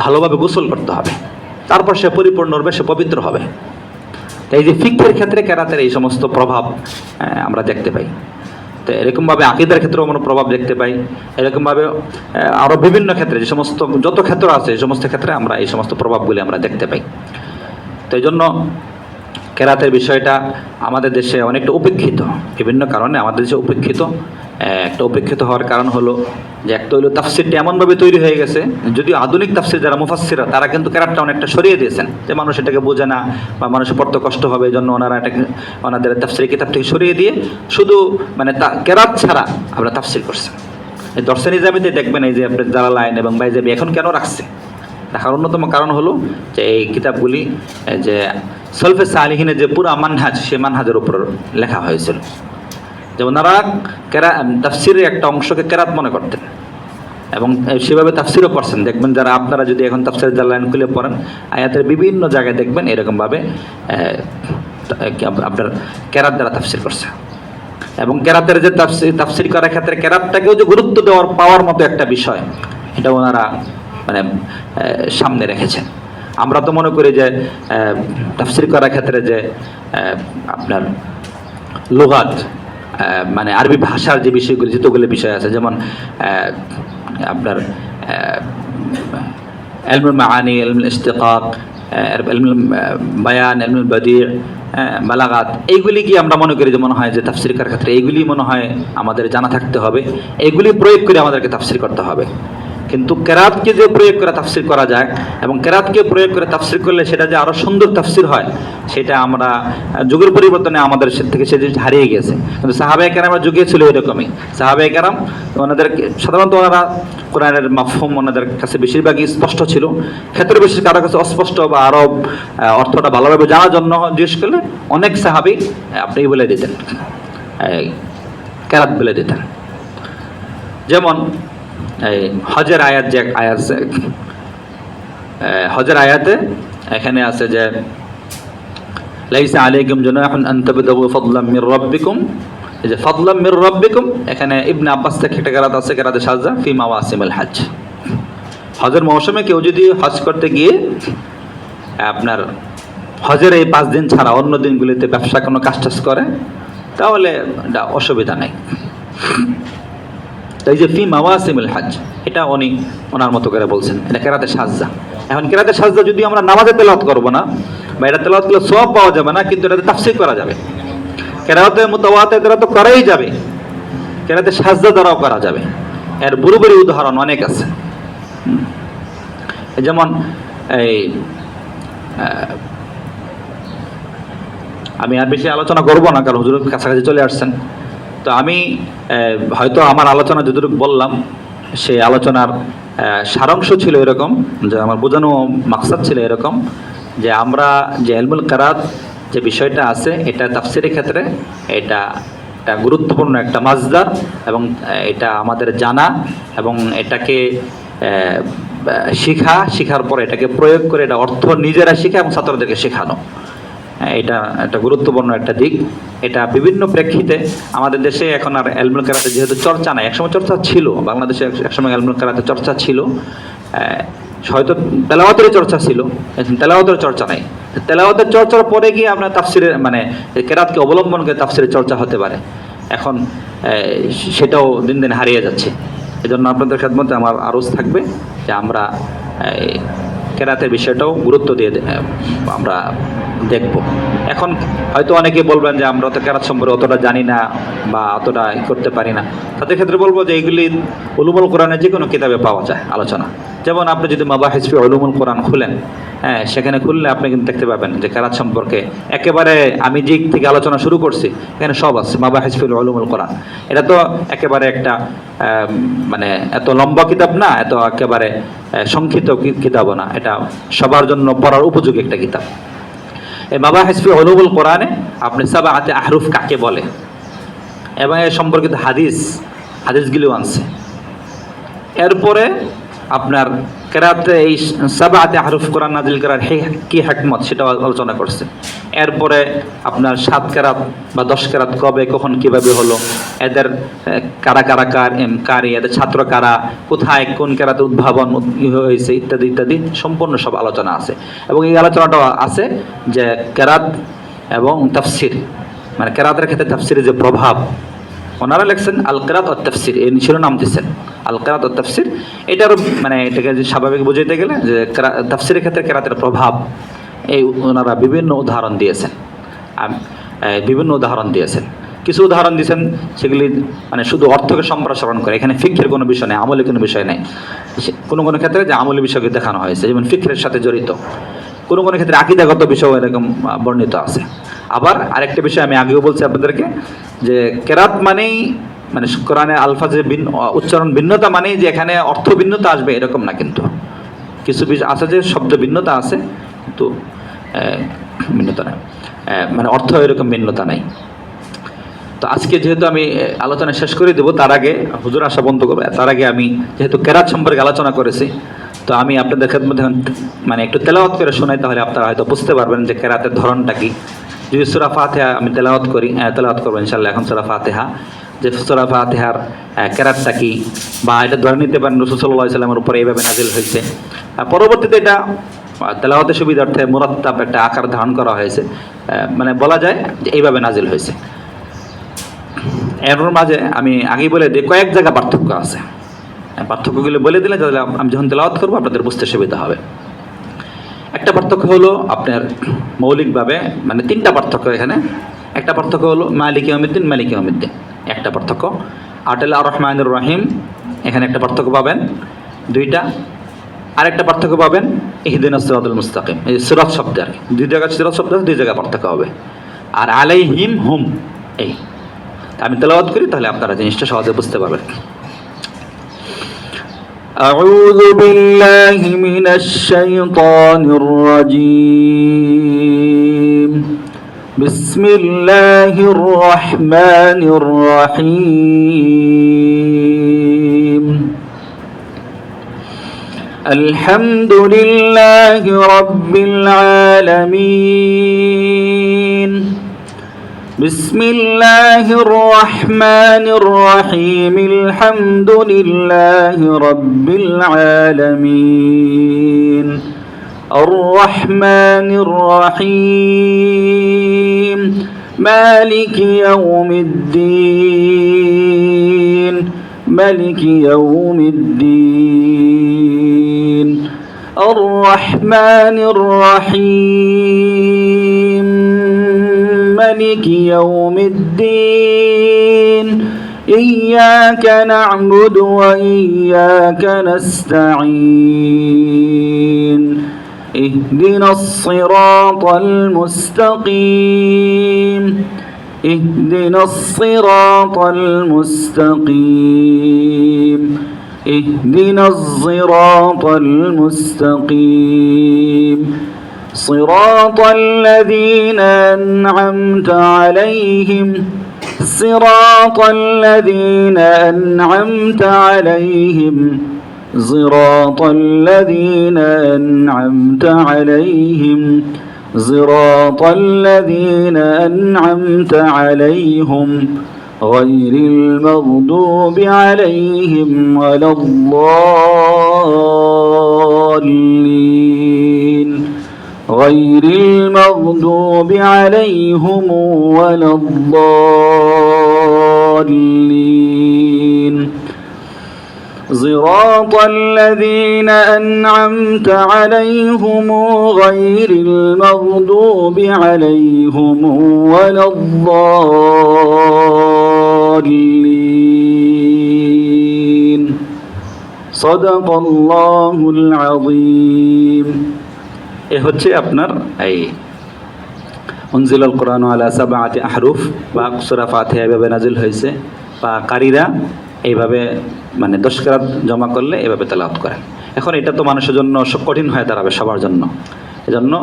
ভালোভাবে গোসল করতে হবে, তারপর সে পরিপূর্ণরূপে সে পবিত্র হবে। এই যে ফিকহের ক্ষেত্রে কেরাতের এই সমস্ত প্রভাব আমরা দেখতে পাই। তো এরকমভাবে আকীদার ক্ষেত্রেও আমরা প্রভাব দেখতে পাই। এরকমভাবে আরও বিভিন্ন ক্ষেত্রে যে সমস্ত যত ক্ষেত্র আছে এই সমস্ত ক্ষেত্রে আমরা এই সমস্ত প্রভাবগুলি আমরা দেখতে পাই। তো এই জন্য কেরাতের বিষয়টা আমাদের দেশে অনেকটা উপেক্ষিত, বিভিন্ন কারণে আমাদের দেশে উপেক্ষিত। একটা উপেক্ষিত হওয়ার কারণ হলো যে একটা হলো তাফসিরটা এমনভাবে তৈরি হয়ে গেছে, যদিও আধুনিক তাফসির যারা মুফাসসিররা তারা কিন্তু কেরাতটা অনেকটা সরিয়ে দিয়েছেন, যে মানুষ এটাকে বোঝে না বা মানুষের পড়তে কষ্ট হবে, এই জন্য ওনারা এটাকে ওনাদের তাফসিরের কিতাব থেকে সরিয়ে দিয়ে শুধু মানে কেরাত ছাড়া আমরা তাফসির করছেন। এই দর্শন নিজামীতে দেখবেন এই যে আপনার জালালাইন এবং বাইজাবি এখন কেন রাখছে, রাখার অন্যতম কারণ হলো যে এই কিতাবগুলি যে সলফে সালিহিনের যে পুরা মানহাজ, সেই মানহাজের উপর লেখা হয়েছিল। যে ওনারা তাফসিরের একটা অংশকে কেরাত মনে করতেন এবং সেভাবে তাফসিরও করছেন। দেখবেন যারা আপনারা যদি এখন তাফসিরের জালালাইন খুলে পড়েন, আয়াতের বিভিন্ন জায়গায় দেখবেন এরকমভাবে আপনার কেরাত দ্বারা তাফসির করছে। এবং কেরাতের যে তাফসির করার ক্ষেত্রে কেরাতটাকেও যে গুরুত্ব পাওয়ার মতো একটা বিষয়, এটা ওনারা মানে সামনে রেখেছেন। আমরা তো মনে করি যে তাফসির করার ক্ষেত্রে যে আপনার লুগাত মানে আরবি ভাষার যে বিষয়গুলি, যতগুলো বিষয় আছে, যেমন আপনার ইলমুল মাআনি, ইলমুল ইশতিকাক, ইলমুল বায়ান, ইলমুল বাদি', বালাগাত, এইগুলি কি আমরা মনে করি যে মনে হয় যে তাফসির করার ক্ষেত্রে এইগুলি মনে হয় আমাদের জানা থাকতে হবে, এইগুলি প্রয়োগ করে আমাদেরকে তাফসির করতে হবে। কিন্তু কেরাতকে যে প্রয়োগ করে তাফসির করা যায় এবং কেরাতকে প্রয়োগ করে তাফসির করলে সেটা যে আরও সুন্দর তাফসির হয়, সেটা আমরা যুগের পরিবর্তনে আমাদের থেকে সে জিনিস হারিয়ে গেছে। কিন্তু সাহাবায়ে কেরামের যুগে ছিল এরকমই। সাহাবায়ে কেরাম ওনাদের সাধারণত ওনারা কোরআনের মাফহুম ওনাদের কাছে বেশিরভাগই স্পষ্ট ছিল, ক্ষেত্র বিশেষ কারো কাছে অস্পষ্ট বা আরও অর্থটা ভালোভাবে জানার জন্য জিজ্ঞেস করলে অনেক সাহাবী আপনি বলে দিতেন, কেরাত বলে দিতেন। যেমন এই হজের আয়াত, যে আয়াত হজের আয়াতে এখানে আছে যে লাইসা আলাইকুম জুনাহুন আন তাবতাগু ফাদলাম মির রাব্বিকুম, এই যে ফাদলাম মির রাব্বিকুম, এখানে ইবনে আব্বাস থেকে একটা কেরাত আছে, কেরাতে শাযযা ফি মাওয়াসিমিল হজ। হজের মৌসুমে কেউ যদি হজ করতে গিয়ে আপনার হজের এই 5 দিন ছাড়া অন্য দিনগুলিতে ব্যবসা কোনো কাজ টাজ করে, তাহলে এটা অসুবিধা নেই। এই যে ফি মাওয়াসিমিল হজ, এটা উনি ওনার মতো করে বলছেন, এটা কেরাতে শাযযা। এখন কেরাতে শাযযা যদি আমরা নামাজে তেলাওয়াত করব না, বা এটা তেলাওয়াত করলে সওয়াব পাওয়া যাবে না, কিন্তু এটাতে তাফসীর করা যাবে। কেরাতে মুতাওয়াতির দ্বারা তো করাই যাবে, কেরাতে শাযযা দ্বারাও করা যাবে। এর বুরুবুরি উদাহরণ অনেক আছে। যেমন এই আমি আর বেশি আলোচনা করব না, কারণ হুজুরের কাছাকাছি চলে আসছেন। তো তো আমি হয়তো আমার আলোচনা যতটুকু বললাম সেই আলোচনার সারাংশ ছিল এরকম, যে আমার বোঝানো মাকসাদ ছিল এরকম যে আমরা যে ইলমুল কিরাত যে বিষয়টা আছে এটা তাফসীরের ক্ষেত্রে এটা একটা গুরুত্বপূর্ণ একটা মাসদার, এবং এটা আমাদের জানা এবং এটাকে শিখার পরে এটাকে প্রয়োগ করে এটা অর্থ নিজেরা শিখা এবং ছাত্রদেরকে শেখানো, এটা একটা গুরুত্বপূর্ণ একটা দিক। এটা বিভিন্ন প্রেক্ষিতে আমাদের দেশে এখন আর ইলমুল কিরাতের যেহেতু চর্চা নাই, একসময় চর্চা ছিল বাংলাদেশে, একসময় ইলমুল কিরাতের চর্চা ছিল, হয়তো তেলাওয়াতের চর্চা ছিল, তেলাওয়াতের চর্চা নাই। তেলাওয়াতের চর্চার পরে গিয়ে আপনার তাফসিরের মানে কিরাতকে অবলম্বন করে তাফসিরের চর্চা হতে পারে, এখন সেটাও দিন দিন হারিয়ে যাচ্ছে। এজন্য আপনাদের খেদমতে আমার আরজ থাকবে যে আমরা কিরাতের বিষয়টাও গুরুত্ব দিয়ে আমরা দেখব। এখন হয়তো অনেকে বলবেন যে আমরা তো কিরাত সম্পর্কে অতটা জানি না বা অতটা করতে পারি না, তাদের ক্ষেত্রে বলবো যে এগুলি উলুমুল কোরআনের যে কোনো কিতাবে পাওয়া যায় আলোচনা। যেমন আপনি যদি মাবাহিস ফি উলুমুল কোরআন খুলেন, সেখানে খুললে আপনি কিন্তু দেখতে পাবেন যে কিরাত সম্পর্কে একেবারে আমি যে থেকে আলোচনা শুরু করছি এখানে সব আছে। মাবাহিস ফি উলুমুল কোরআন এটা তো একেবারে একটা মানে এত লম্বা কিতাব না, এত একেবারে সংক্ষিপ্ত কিতাবও না, এটা সবার জন্য পড়ার উপযোগী একটা কিতাব। এই মাবাহিস ফি উলুমুল কোরআনে আপনি সাবআতে আহরুফ কাকে বলে এবং এর সম্পর্কিত হাদিসগুলিও আনছে। এরপরে আপনার কিরাতে এই সাবআতে আহরুফ কোরআন নাজিল করার কি হিকমত সেটাও আলোচনা করছে। এরপরে আপনার 7 কিরাত বা 10 কিরাত কবে কখন কিভাবে হলো, এদের কারা কারি, এদের ছাত্র কারা, কোথায় কোন কিরাতে উদ্ভাবন হয়েছে ইত্যাদি ইত্যাদি সম্পূর্ণ সব আলোচনা আছে। এবং এই আলোচনাটাও আছে যে কিরাত এবং তাফসীর, মানে কিরাতের ক্ষেত্রে তাফসীরের যে প্রভাব, ওনারা লেখছেন আল কিরাত ও তাফসীর, এই শিরোনাম দিচ্ছেন আল কিরাত ও তাফসীর। এটার মানে এটাকে যে স্বাভাবিক বুঝাইতে গেলে যে তাফসীরের ক্ষেত্রে কিরাতের প্রভাব, এই ওনারা বিভিন্ন উদাহরণ দিয়েছেন। কিছু উদাহরণ দিয়েছেন সেগুলি মানে শুধু অর্থকে সম্প্রসারণ করে, এখানে ফিকহের কোনো বিষয় নেই, আমলি কোনো বিষয় নেই। কোনো কোনো ক্ষেত্রে যে আমলি বিষয়কে দেখানো হয়েছে, যেমন ফিকহের সাথে জড়িত। কোনো কোনো ক্ষেত্রে আকীদাগত বিষয় এরকম বর্ণিত আছে। আবার আরেকটা বিষয় আমি আগেও বলছি আপনাদেরকে যে কিরাত মানেই মানে কোরআনের আলফাজের উচ্চারণ ভিন্নতা মানেই যে এখানে অর্থ ভিন্নতা আসবে এরকম না, কিন্তু কিছু বিষয় আছে যে শব্দ ভিন্নতা আছে কিন্তু ভিন্নতা নাই, মানে অর্থ এরকম ভিন্নতা নাই। তো আজকে যেহেতু আমি আলোচনা শেষ করে দেবো, তার আগে হুজুর আসা বন্ধ করবো, তার আগে আমি যেহেতু কিরাত সম্পর্কে আলোচনা করেছি, তো আমি আপনাদের খেদমতে মানে একটু তেলাওয়াত করে শোনাই, তাহলে আপনারা হয়তো বুঝতে পারবেন যে কিরাতের ধরনটা কি। যদি সূরা ফাতিহা আমি তেলাওয়াত করবো ইনশাআল্লাহ এখন সূরা ফাতিহা, যে সূরা ফাতিহার কিরাতটা কি, বা এটা ধরে নিতে পারেন রাসূল সাল্লাল্লাহু আলাইহি ওয়াসাল্লামের উপরে এইভাবে নাজিল হয়েছে। পরবর্তীতে এটা তেলাওয়াতের সুবিধার্থে মুরাত্তাব একটা আকার ধারণ করা হয়েছে, মানে বলা যায় যে এইভাবে নাজিল হয়েছে। এর মাঝে আমি আগেই বলে দিই কয়েক জায়গা পার্থক্য আছে, পার্থক্যগুলো বলে দিলে তাহলে আমি যখন তেলাওয়াত করবো আপনাদের বুঝতে সুবিধা হবে। একটা পার্থক্য হলো আপনার মৌলিকভাবে মানে 3টা পার্থক্য এখানে। একটা পার্থক্য হলো মালিকি ইয়াউমিদ্দিন একটা পার্থক্য। আর রহমানুর রহিম এখানে একটা পার্থক্য পাবেন 2টা। আরেকটা পার্থক্য পাবেন ইহদিনাস সিরাতাল মুস্তাকিম, এই সিরাত শব্দ আর কি 2 জায়গায় সিরাত শব্দ 2 জায়গায় পার্থক্য হবে। আর আলাইহিম হুম, এই আমি তেলাওয়াত করি তাহলে আপনারা জিনিসটা সহজে বুঝতে পারবেন। أعوذ بالله من الشيطان الرجيم. بسم الله الرحمن الرحيم. الحمد لله رب العالمين. بسم الله الرحمن الرحيم. الحمد لله رب العالمين. الرحمن الرحيم. مالك يوم الدين. مالك يوم الدين. الرحمن الرحيم. مالك يوم الدين. إياك نعبد وإياك نستعين. اهدنا الصراط المستقيم. اهدنا الصراط المستقيم اهدنا الصراط المستقيم صراط الذين أنعمت عليهم صراط الذين أنعمت عليهم صراط الذين أنعمت عليهم صراط الذين أنعمت عليهم غير المغضوب عليهم ولا الضالين غير المغضوب عليهم ولا الضالين صراط الذين أنعمت عليهم غير المغضوب عليهم ولا الضالين صدق الله العظيم এ হচ্ছে আপনার এই উনজিলাল কোরআন আলা সাবআতি আহরুফ বা সূরা ফাতিহা এভাবে নাজিল হয়েছে বা কারীরা এইভাবে মানে 10 কিরাত জমা করলে এভাবে তেলাওয়াত করেন। এখন এটা তো মানুষের জন্য কঠিন হয়ে দাঁড়াবে সবার জন্য, এজন্য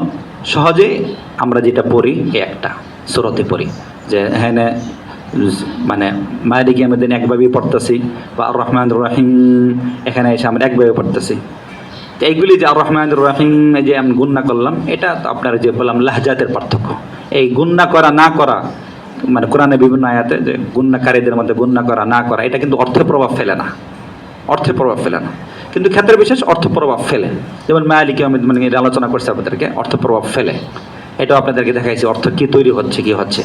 সহজেই আমরা যেটা পড়ি এই একটা সূরাতে পড়ি যে হ্যাঁ মানে মালিক ইয়াউমিদ্দিন একভাবেই পড়তেছি বা আর রহমানুর রহিম এখানে এসে আমরা একভাবে পড়তেছি। এইগুলি যে আর রহমানুর রহিম যে আমি গুণনা করলাম এটা তো আপনার যে বললাম লাহজাতের পার্থক্য। এই গুণনা করা না করা মানে কোরআনে বিভিন্ন আয়াতে যে গুণনাকারীদের মধ্যে গুণনা করা না করা এটা কিন্তু অর্থের প্রভাব ফেলে না, অর্থের প্রভাব ফেলে না, কিন্তু ক্ষেত্রে বিশেষ অর্থ প্রভাব ফেলে। যেমন মালিক ইয়াউমিদ্দিন মানে আলোচনা করছে আপনাদেরকে অর্থ প্রভাব ফেলে, এটাও আপনাদেরকে দেখাইছি অর্থ কি তৈরি হচ্ছে কি হচ্ছে।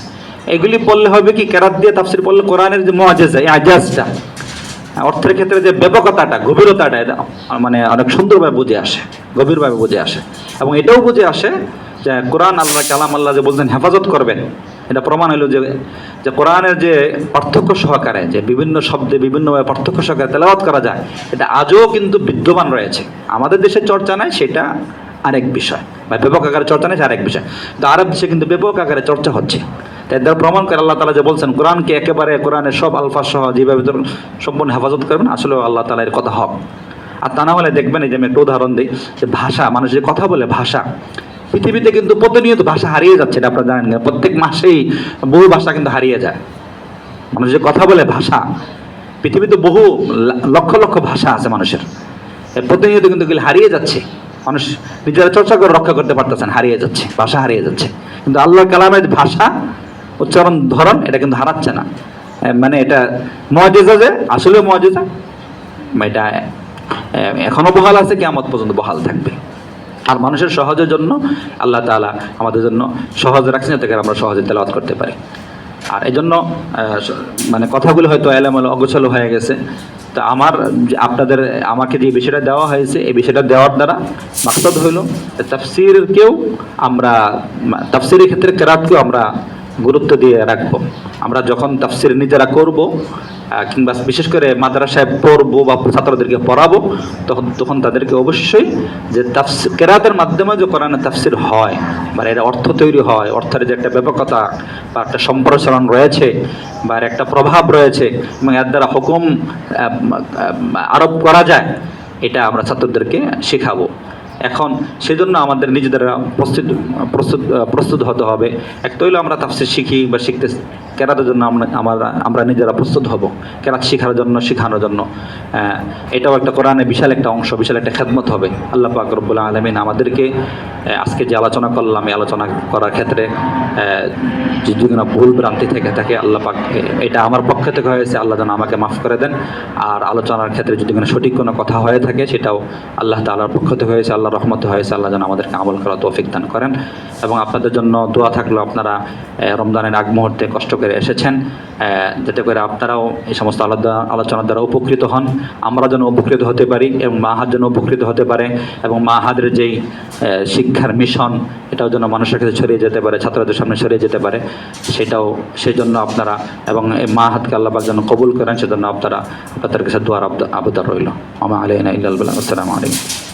এগুলি পড়লে হবে কি কেরাত দিয়ে তাফসীর পড়লে কোরআনের যে মুআজিজা এই আজাজটা অর্থের ক্ষেত্রে যে ব্যাপকতাটা গভীরতাটা এটা মানে অনেক সুন্দরভাবে বুঝে আসে, গভীরভাবে বুঝে আসে। এবং এটাও বুঝে আসে যে কোরআন আল্লাহ কালাম আল্লাহ যে বলছেন হেফাজত করবেন, এটা প্রমাণ হলো যে কোরআনের যে পার্থক্য সহকারে যে বিভিন্ন শব্দে বিভিন্নভাবে পার্থক্য সহকারে তেলাওয়াত করা যায় এটা আজও কিন্তু বিদ্যমান রয়েছে। আমাদের দেশে চর্চা নাই সেটা আরেক বিষয়, বা ব্যাপক আকারে চর্চা নেই আরেক বিষয়, কিন্তু আরব দেশে কিন্তু ব্যাপক আকারে চর্চা হচ্ছে। তাই দ্বারা প্রমাণ করে আল্লাহ তাআলা যে বলছেন কোরআনকে একেবারে কোরআনের সব আলফাজ সহ যেভাবে সম্পূর্ণ হেফাজত করবেন আসলে আল্লাহ তাআলা এর কথা হক। আর তা না হলে দেখবেন এই যে আমি একটা উদাহরণ দিই যে ভাষা, মানুষ যে কথা বলে ভাষা, পৃথিবীতে কিন্তু প্রতিনিয়ত ভাষা হারিয়ে যাচ্ছে, এটা আপনারা জানেন না। প্রত্যেক মাসেই বহু ভাষা কিন্তু হারিয়ে যায়। মানুষ যে কথা বলে ভাষা, পৃথিবীতে বহু লক্ষ লক্ষ ভাষা আছে মানুষের, প্রতিনিয়ত কিন্তু এগুলি হারিয়ে যাচ্ছে। মানুষ নিজেরা চর্চা করে রক্ষা করতে পারতেছেন, হারিয়ে যাচ্ছে, ভাষা হারিয়ে যাচ্ছে। কিন্তু আল্লাহ কালামের ভাষা উচ্চারণ ধরন এটা কিন্তু হারাচ্ছে না। মানে এটা মুআজিজা, যে আসলে মুআজিজা, এটা এখনো বহাল আছে, কিয়ামত পর্যন্ত বহাল থাকবে। আর মানুষের সহজের জন্য আল্লাহ তাআলা আমাদের জন্য সহজে রাখছেন যাতে আমরা সহজে তেলাওয়াত করতে পারি। আর এই জন্য মানে কথাগুলো হয়তো এলোমেলো অগোছালো হয়ে গেছে। তা আপনাদের আমাকে যে বিষয়টা দেওয়া হয়েছে এই বিষয়টা দেওয়ার দ্বারা মাকসাদ হইল তাফসীরকেও আমরা, তাফসীরের ক্ষেত্রে কেরাতকেও আমরা গুরুত্ব দিয়ে রাখবো। আমরা যখন তাফসীর নিজেরা করব কিংবা বিশেষ করে মাদ্রাসায় পড়বো বা ছাত্রদেরকে পড়াবো তখন তাদেরকে অবশ্যই যে তাফসীর কেরাতের মাধ্যমে যে কোরআনের তাফসীর হয় বা এর অর্থ তৈরি হয়, অর্থের যে একটা ব্যাপকতা বা একটা সম্প্রসারণ রয়েছে বা এর একটা প্রভাব রয়েছে এবং এর দ্বারা হুকুম আরোপ করা যায়, এটা আমরা ছাত্রদেরকে শেখাবো। এখন সেজন্য আমাদের নিজেদের প্রস্তুত হতে হবে। এক তো হইলো আমরা তাফসীর শিখি বা শিখতে, কেরাতের জন্য আমরা নিজেরা প্রস্তুত হব, কেরাত শেখার জন্য, শেখানোর জন্য। এটাও একটা কোরআনের বিশাল একটা অংশ, বিশাল একটা খেদমত হবে। আল্লাহ পাক রব্বুল আলামিন আমাদেরকে আজকে যে আলোচনা করলাম এই আলোচনা করার ক্ষেত্রে যদি কোনো ভুল ভ্রান্তি থেকে থাকে আল্লাহ পাক, এটা আমার পক্ষ থেকে হয়েছে, আল্লাহ যেন আমাকে মাফ করে দেন। আর আলোচনার ক্ষেত্রে যদি কোনো সঠিক কোনো কথা হয়ে থাকে সেটাও আল্লাহ তাআলার পক্ষ থেকে হয়েছে, আল্লাহ রহমতে হয়েছে। আল্লাহ যেন আমাদেরকে আমল করার তৌফিক দান করেন। এবং আপনাদের জন্য দোয়া থাকলো, আপনারা রমজানের আগ মুহূর্তে কষ্ট করে এসেছেন, যাতে করে আপনারাও এই সমস্ত আলোচনার দ্বারা উপকৃত হন, আমরা যেন উপকৃত হতে পারি এবং মাহাদ যেন উপকৃত হতে পারে এবং মাহাদের যেই শিক্ষার মিশন এটাও যেন মানুষের কাছে ছড়িয়ে যেতে পারে, ছাত্রদের সামনে ছড়িয়ে যেতে পারে, সেই জন্য আপনারা এবং এই মাহাদকে আল্লাহ পাক যেন কবুল করেন সেজন্য আপনাদের কাছে দোয়ার আবদার রইল। আমা আলাইনা ইল্লাল বালাগ। আসসালামু আলাইকুম।